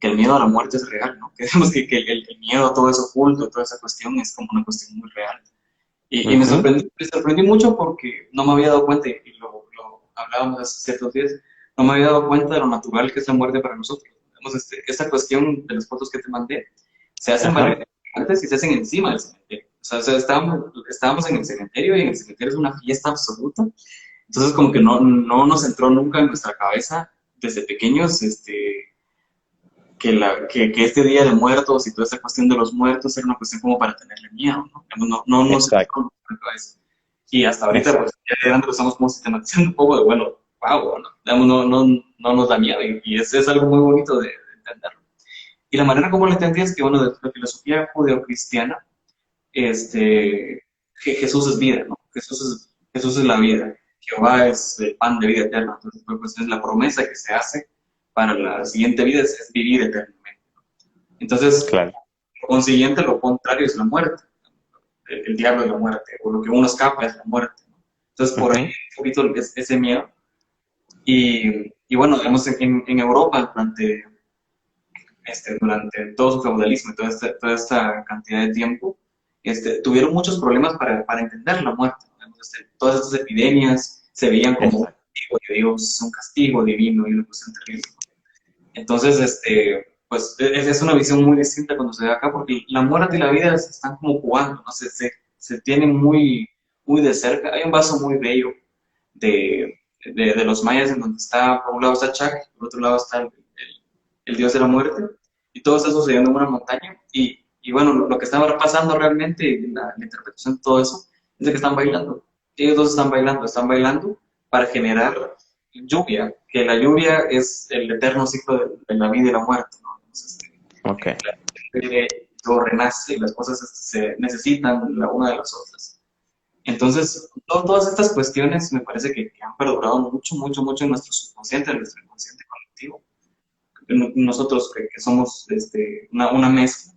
el miedo a la muerte es real, ¿no? Que, digamos que el miedo a todo eso oculto, toda esa cuestión es como una cuestión muy real. Y me sorprendí mucho porque no me había dado cuenta, y lo hablábamos hace ciertos días, no me había dado cuenta de lo natural que es la muerte para nosotros. Digamos, esta cuestión de las fotos que te mandé, se hacen antes y se hacen encima del cementerio. O sea, estábamos en el cementerio y en el cementerio es una fiesta absoluta. Entonces, como que no nos entró nunca en nuestra cabeza desde pequeños que este Día de Muertos y toda esa cuestión de los muertos era una cuestión como para tenerle miedo, ¿no? No nos entró en nuestra cabeza. Y hasta ahorita, pues, ya de grande lo estamos como sistematizando un poco de, bueno, wow, no nos da miedo y es algo muy bonito de entenderlo. Y la manera como lo entendí es que, bueno, de la filosofía judeocristiana, Jesús es vida, ¿no? Jesús es la vida. Jehová es el pan de vida eterna. Entonces, pues es la promesa que se hace para la siguiente vida es vivir eternamente. Entonces, claro. por consiguiente, lo contrario es la muerte. El diablo es la muerte, o lo que uno escapa es la muerte, ¿no? Entonces, por ahí un poquito ese miedo. Y bueno, digamos, en Europa, durante todo su feudalismo y toda esta cantidad de tiempo, tuvieron muchos problemas para entender la muerte. Todas estas epidemias se veían como un castigo de Dios, un castigo divino y una cuestión terrible. Entonces, pues es una visión muy distinta cuando se ve acá, porque la muerte y la vida se están como jugando, ¿no? Se tienen muy, muy de cerca. Hay un vaso muy bello de los mayas en donde está, por un lado está Chac, por otro lado está el dios de la muerte, y todo está sucediendo en una montaña, y bueno, lo que estaba pasando realmente, la interpretación de todo eso, es de que están bailando. Ellos dos están bailando para generar lluvia, que la lluvia es el eterno ciclo de la vida y la muerte, ¿no? Entonces, luego renace y las cosas se necesitan la una de las otras. Entonces, todas estas cuestiones me parece que han perdurado mucho, mucho, mucho en nuestro subconsciente, en nuestro inconsciente colectivo. Nosotros que somos una mezcla.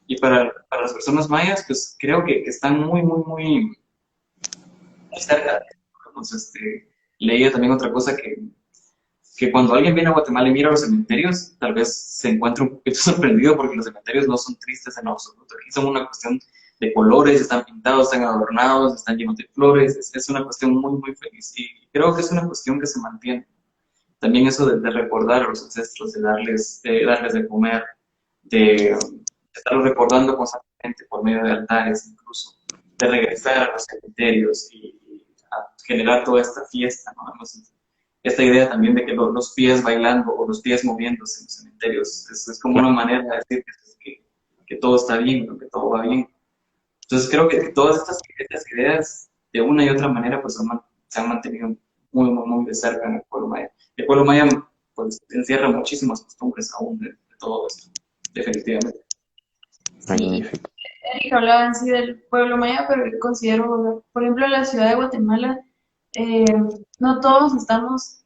Y para las personas mayas, pues creo que están muy, muy, muy muy cerca. Leía también otra cosa que cuando alguien viene a Guatemala y mira los cementerios, tal vez se encuentra un poquito sorprendido porque los cementerios no son tristes en lo absoluto. Aquí son una cuestión de colores, están pintados, están adornados, están llenos de flores, es una cuestión muy, muy feliz. Y creo que es una cuestión que se mantiene. También eso de recordar a los ancestros, darles de comer, de estarlos recordando constantemente por medio de altares incluso, de regresar a los cementerios y a generar toda esta fiesta, ¿no? Esta idea también de que los pies bailando o los pies moviéndose en los cementerios es como una manera de decir que todo está bien, ¿no? Que todo va bien. Entonces creo que todas estas ideas, de una y otra manera, pues se han mantenido muy, muy, muy de cerca en el pueblo maya. El pueblo maya pues encierra muchísimas costumbres aún de todo esto, definitivamente. Sí, Eric hablaba en sí del pueblo maya, pero yo considero, por ejemplo, en la ciudad de Guatemala, eh, no todos estamos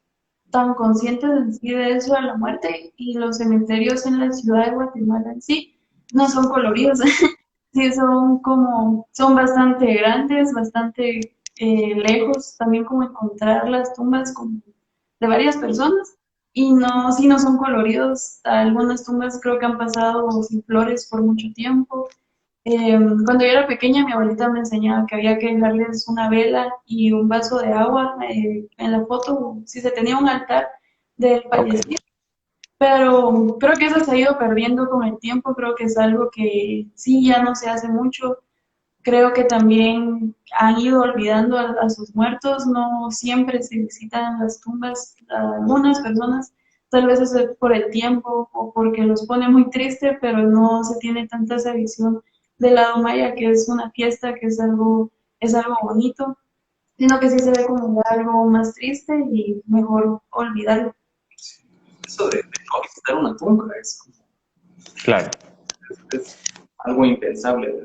tan conscientes en sí de eso de la muerte, y los cementerios en la ciudad de Guatemala en sí no son coloridos. Sí, son bastante grandes, bastante lejos, también como encontrar las tumbas de varias personas, y no, sí no son coloridos. Algunas tumbas creo que han pasado sin flores por mucho tiempo. Cuando yo era pequeña, mi abuelita me enseñaba que había que dejarles una vela y un vaso de agua. En la foto, si se tenía un altar del fallecido, pero creo que eso se ha ido perdiendo con el tiempo. Creo que es algo que sí ya no se hace mucho. Creo que también han ido olvidando a sus muertos. No siempre se visitan las tumbas. Algunas personas, tal vez es por el tiempo o porque los pone muy triste, pero no se tiene tanta esa visión del lado maya, que es una fiesta, que es algo bonito, sino que sí se ve como algo más triste y mejor olvidarlo. Eso de no visitar una tumba es, Claro. es algo impensable.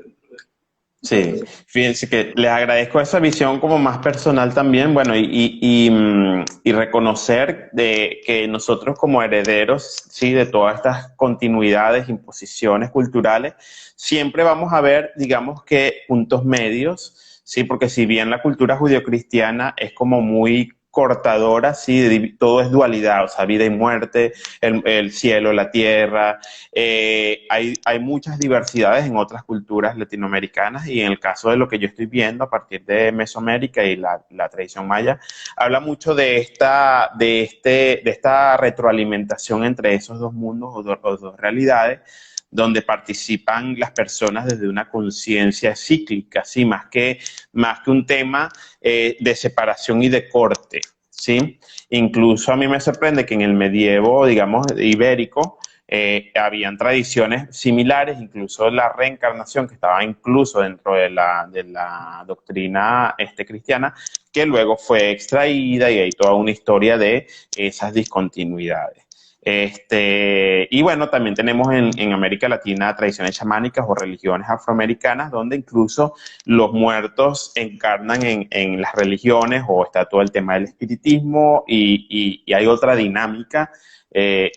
Sí, fíjense que les agradezco esa visión como más personal también, bueno, y reconocer de que nosotros como herederos, sí, de todas estas continuidades, imposiciones culturales, siempre vamos a ver, digamos que puntos medios, sí, porque si bien la cultura judeocristiana es como muy cortadora, sí, todo es dualidad, o sea, vida y muerte, el cielo, la tierra. Hay muchas diversidades en otras culturas latinoamericanas, y en el caso de lo que yo estoy viendo a partir de Mesoamérica y la tradición maya, habla mucho de esta retroalimentación entre esos dos mundos o dos realidades, donde participan las personas desde una conciencia cíclica, ¿sí? Más que un tema de separación y de corte, ¿sí? Incluso a mí me sorprende que en el medievo, digamos, ibérico, habían tradiciones similares, incluso la reencarnación, que estaba incluso dentro de la doctrina cristiana, que luego fue extraída, y hay toda una historia de esas discontinuidades. Y bueno, también tenemos en América Latina tradiciones chamánicas o religiones afroamericanas, donde incluso los muertos encarnan en las religiones, o está todo el tema del espiritismo, y hay otra dinámica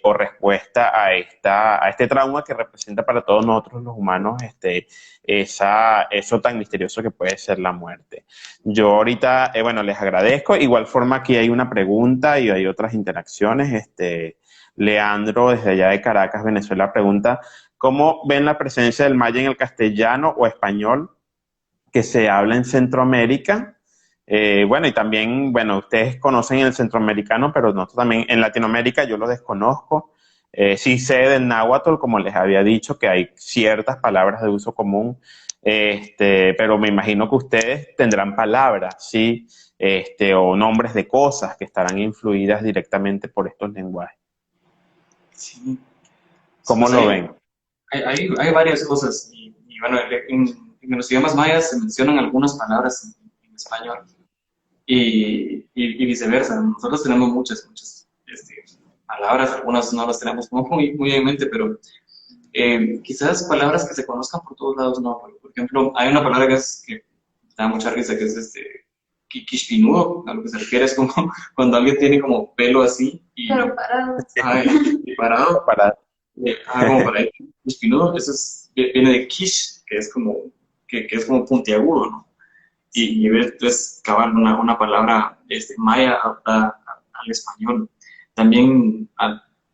o respuesta a este trauma que representa para todos nosotros los humanos eso tan misterioso que puede ser la muerte. Yo ahorita, bueno, les agradezco. Igual forma, aquí hay una pregunta y hay otras interacciones. Leandro, desde allá de Caracas, Venezuela, pregunta: ¿cómo ven la presencia del maya en el castellano o español que se habla en Centroamérica? Bueno, y también, bueno, ustedes conocen el centroamericano, pero nosotros también en Latinoamérica yo lo desconozco. Sí sé del náhuatl, como les había dicho, que hay ciertas palabras de uso común, pero me imagino que ustedes tendrán palabras, ¿sí? O nombres de cosas que estarán influidas directamente por estos lenguajes. Sí. ¿Cómo lo ven? Hay varias cosas, y bueno, en los idiomas mayas se mencionan algunas palabras en español, y viceversa. Nosotros tenemos muchas palabras, algunas no las tenemos como muy, muy en mente, pero quizás palabras que se conozcan por todos lados, no. Por ejemplo, hay una palabra que da mucha risa, que es quishpinudo. A lo que se refiere es como cuando alguien tiene como pelo así Pero parado. y parado, como para ahí, quishpinudo. Eso viene de quish, que es como puntiagudo, ¿no? y ver, entonces, cabal, una palabra maya al español. También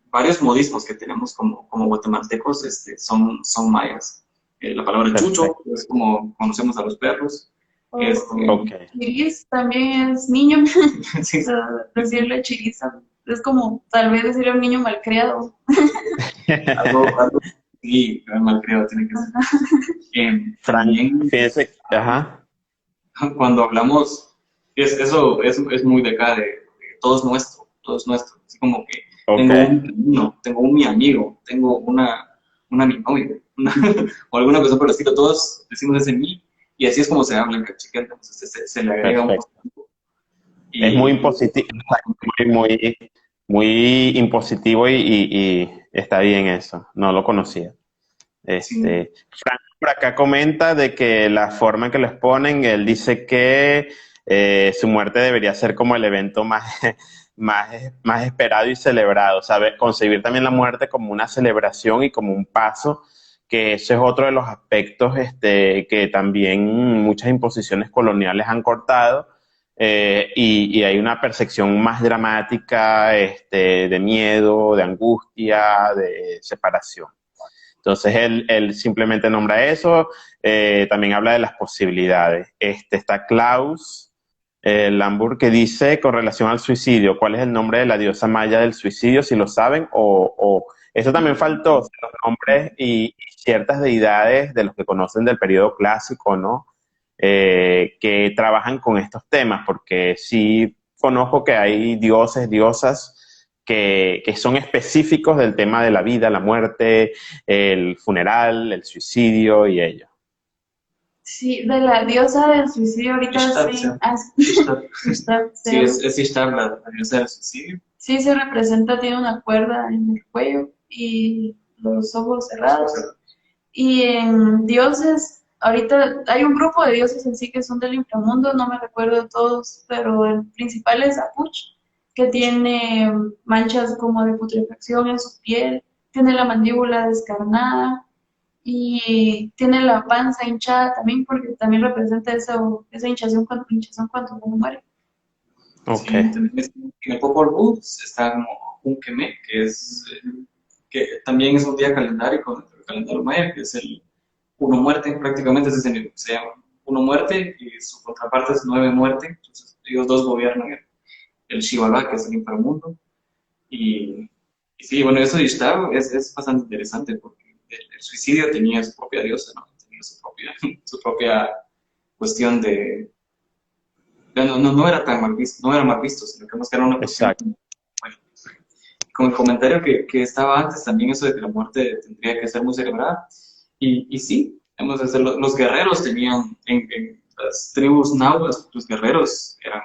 varios modismos que tenemos como guatemaltecos son mayas. La palabra chucho Perfecto. es como conocemos a los perros. Ok. Chiris también es niño. Sí, O sea, decirle chiriza es como tal vez decirle a un niño malcriado. algo sí, malcriado tiene que ser. Frank, También fíjense, ajá, cuando hablamos, eso es muy de acá, de todo es nuestro, todo es nuestro. Así como que ok, tengo un vecino, tengo un mi amigo, tengo una mi novia, o alguna cosa por el estilo, todos decimos ese mi, y así es como se habla en cachiquel, entonces se le agrega un perfecto. positivo. Es muy Y impositivo, muy impositivo y está bien eso, no lo conocía. sí, Frank por acá comenta de que la forma en que les ponen, él dice que su muerte debería ser como el evento más, más esperado y celebrado, ¿sabe? Concebir también la muerte como una celebración y como un paso, que ese es otro de los aspectos que también muchas imposiciones coloniales han cortado. Y hay una percepción más dramática de miedo, de angustia, de separación. Entonces él simplemente nombra eso, también habla de las posibilidades. Está Klaus Lambur que dice con relación al suicidio, ¿cuál es el nombre de la diosa maya del suicidio? Si lo saben, eso también faltó, los nombres y ciertas deidades de los que conocen del periodo clásico, ¿no? Que trabajan con estos temas, porque sí conozco que hay dioses, diosas que son específicos del tema de la vida, la muerte, el funeral, el suicidio y ello. Sí, de la diosa del suicidio ahorita Ishtar, sí, sí, Ishtar. está, Sí, es Ishtar la diosa del suicidio. sí se representa, tiene una cuerda en el cuello y los ojos cerrados. Y en dioses, ahorita hay un grupo de dioses en sí que son del inframundo, no me recuerdo de todos, pero el principal es Apuch, que tiene manchas como de putrefacción en su piel, tiene la mandíbula descarnada y tiene la panza hinchada también porque también representa esa hinchazón cuando uno muere. Ok, Sí, también en el Popol Vuh está como un Kemet, que también es un día calendárico dentro del calendario maya, que es el uno muerte, prácticamente se llama uno muerte y su contraparte es nueve muerte, entonces ellos dos gobiernan el Shivagá, que es el inframundo, y, y sí, bueno, eso de Ishtar es bastante interesante porque el suicidio tenía su propia diosa, ¿no? Tenía su propia cuestión de no era tan mal visto, no era mal visto, sino que más que era una cuestión, exacto. bueno, con el comentario que estaba antes también, eso de que la muerte tendría que ser muy celebrada, y sí, los guerreros tenían, en las tribus nahuas, los guerreros eran,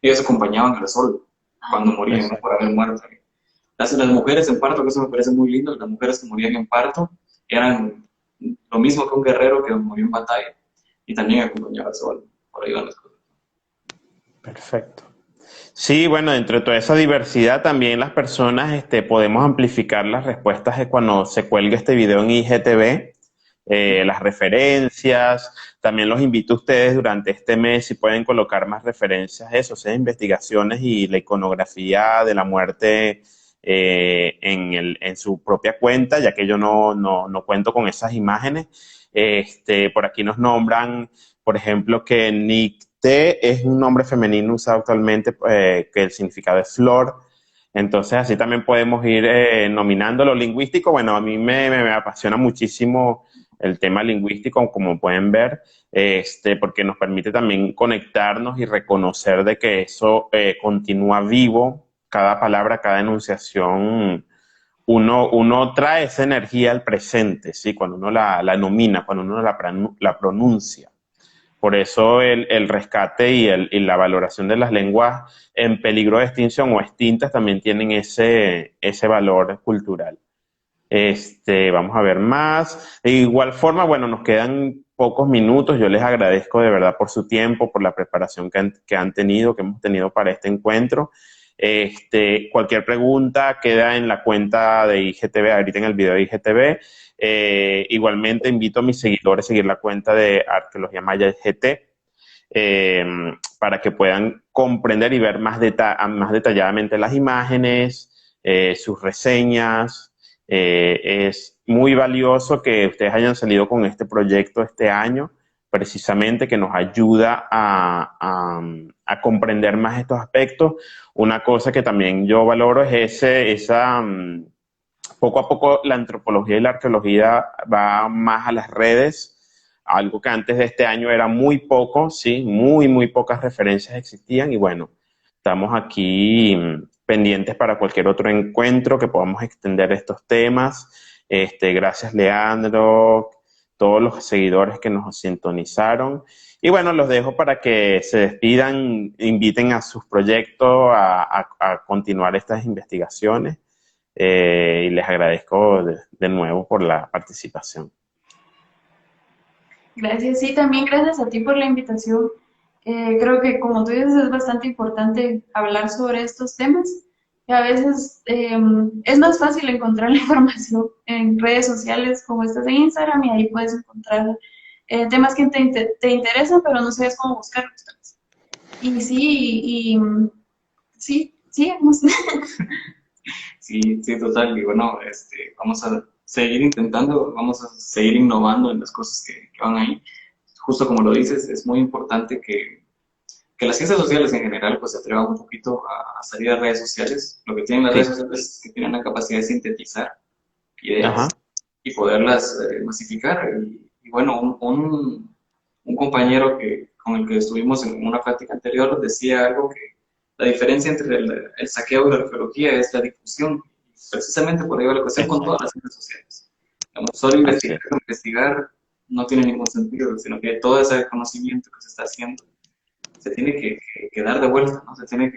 ellos acompañaban al sol cuando morían, ¿no? Exacto. Por haber muerto. Las mujeres en parto, que eso me parece muy lindo, las mujeres que morían en parto eran lo mismo que un guerrero que murió en batalla, y también acompañaba al sol, por ahí van las cosas. Perfecto. Sí, bueno, dentro de toda esa diversidad también las personas podemos amplificar las respuestas de cuando se cuelgue este video en IGTV, las referencias. También los invito a ustedes durante este mes si pueden colocar más referencias a eso, sea investigaciones y la iconografía de la muerte en su propia cuenta, ya que yo no cuento con esas imágenes. Por aquí nos nombran, por ejemplo, que Nick T es un nombre femenino usado actualmente, que el significado es flor. Entonces, así también podemos ir nominando lo lingüístico. Bueno, a mí me apasiona muchísimo el tema lingüístico, como pueden ver, porque nos permite también conectarnos y reconocer de que eso continúa vivo, cada palabra, cada enunciación. Uno trae esa energía al presente, ¿sí? Cuando uno la nomina, cuando uno la pronuncia. Por eso el rescate y la valoración de las lenguas en peligro de extinción o extintas también tienen ese valor cultural. Vamos a ver más. De igual forma, bueno, nos quedan pocos minutos. Yo les agradezco de verdad por su tiempo, por la preparación que han tenido, que hemos tenido para este encuentro. Cualquier pregunta queda en la cuenta de IGTV, ahorita en el video de IGTV. Igualmente invito a mis seguidores a seguir la cuenta de Arqueología Maya GT. eh, para que puedan comprender y ver más detalladamente las imágenes, sus reseñas. Es muy valioso que ustedes hayan salido con este proyecto este año, precisamente que nos ayuda a comprender más estos aspectos. Una cosa que también yo valoro es poco a poco la antropología y la arqueología va más a las redes, algo que antes de este año era muy poco, sí, muy pocas referencias existían y bueno, estamos aquí pendientes para cualquier otro encuentro que podamos extender estos temas. Gracias Leandro, todos los seguidores que nos sintonizaron. Y bueno, los dejo para que se despidan, inviten a sus proyectos a continuar estas investigaciones. Y les agradezco de nuevo por la participación. Gracias, sí, también gracias a ti por la invitación. Creo que como tú dices es bastante importante hablar sobre estos temas. Y a veces es más fácil encontrar la información en redes sociales como estás en Instagram y ahí puedes encontrar temas que te interesan, pero no sabes cómo buscarlos. Y sí, sí, sigamos. Sí, sí, total. Y bueno, vamos a seguir intentando, vamos a seguir innovando en las cosas que van ahí. Justo como lo dices, es muy importante que las ciencias sociales en general pues se atrevan un poquito a salir a redes sociales. Lo que tienen las redes sociales es que tienen la capacidad de sintetizar ideas. Ajá. Y poderlas masificar. Y bueno, un compañero con el que estuvimos en una práctica anterior decía algo que la diferencia entre el saqueo y la arqueología es la difusión. Precisamente por ahí va la cuestión con todas las ciencias sociales. Solo investigar no tiene ningún sentido, sino que todo ese conocimiento que se está haciendo se tiene que dar de vuelta, ¿no? Se tiene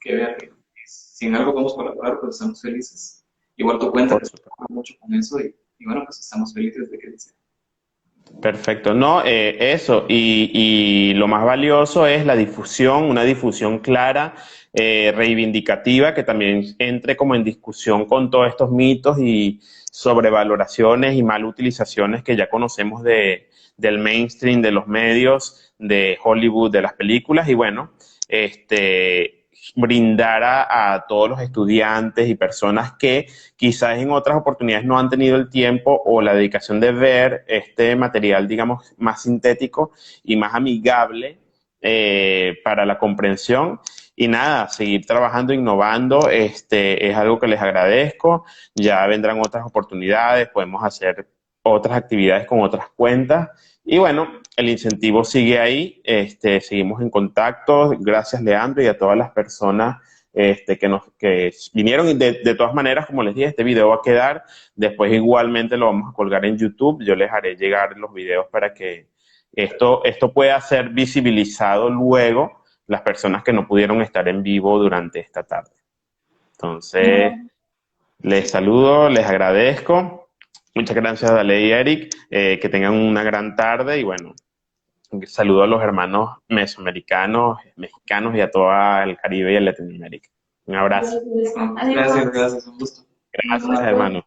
que ver que si en algo podemos colaborar, pues estamos felices. Igual tú cuentas que trabajas mucho con eso y bueno, pues estamos felices de que dice. Perfecto. No, eso. Y lo más valioso es la difusión, una difusión clara, reivindicativa, que también entre como en discusión con todos estos mitos y sobrevaloraciones y mal utilizaciones que ya conocemos del mainstream, de los medios, de Hollywood, de las películas. Y bueno, brindar a todos los estudiantes y personas que quizás en otras oportunidades no han tenido el tiempo o la dedicación de ver este material, digamos, más sintético y más amigable para la comprensión. Y nada, seguir trabajando, innovando, es algo que les agradezco. Ya vendrán otras oportunidades, podemos hacer otras actividades con otras cuentas. Y bueno, el incentivo sigue ahí, seguimos en contacto. Gracias, Leandro, y a todas las personas que vinieron. Y de todas maneras, como les dije, este video va a quedar. Después igualmente lo vamos a colgar en YouTube. Yo les haré llegar los videos para que esto pueda ser visibilizado luego las personas que no pudieron estar en vivo durante esta tarde. Entonces, les saludo, les agradezco. Muchas gracias, Dale y Eric. Que tengan una gran tarde y bueno, saludo a los hermanos mesoamericanos, mexicanos y a todo el Caribe y a Latinoamérica. Un abrazo. Gracias, un gusto. Gracias, hermano.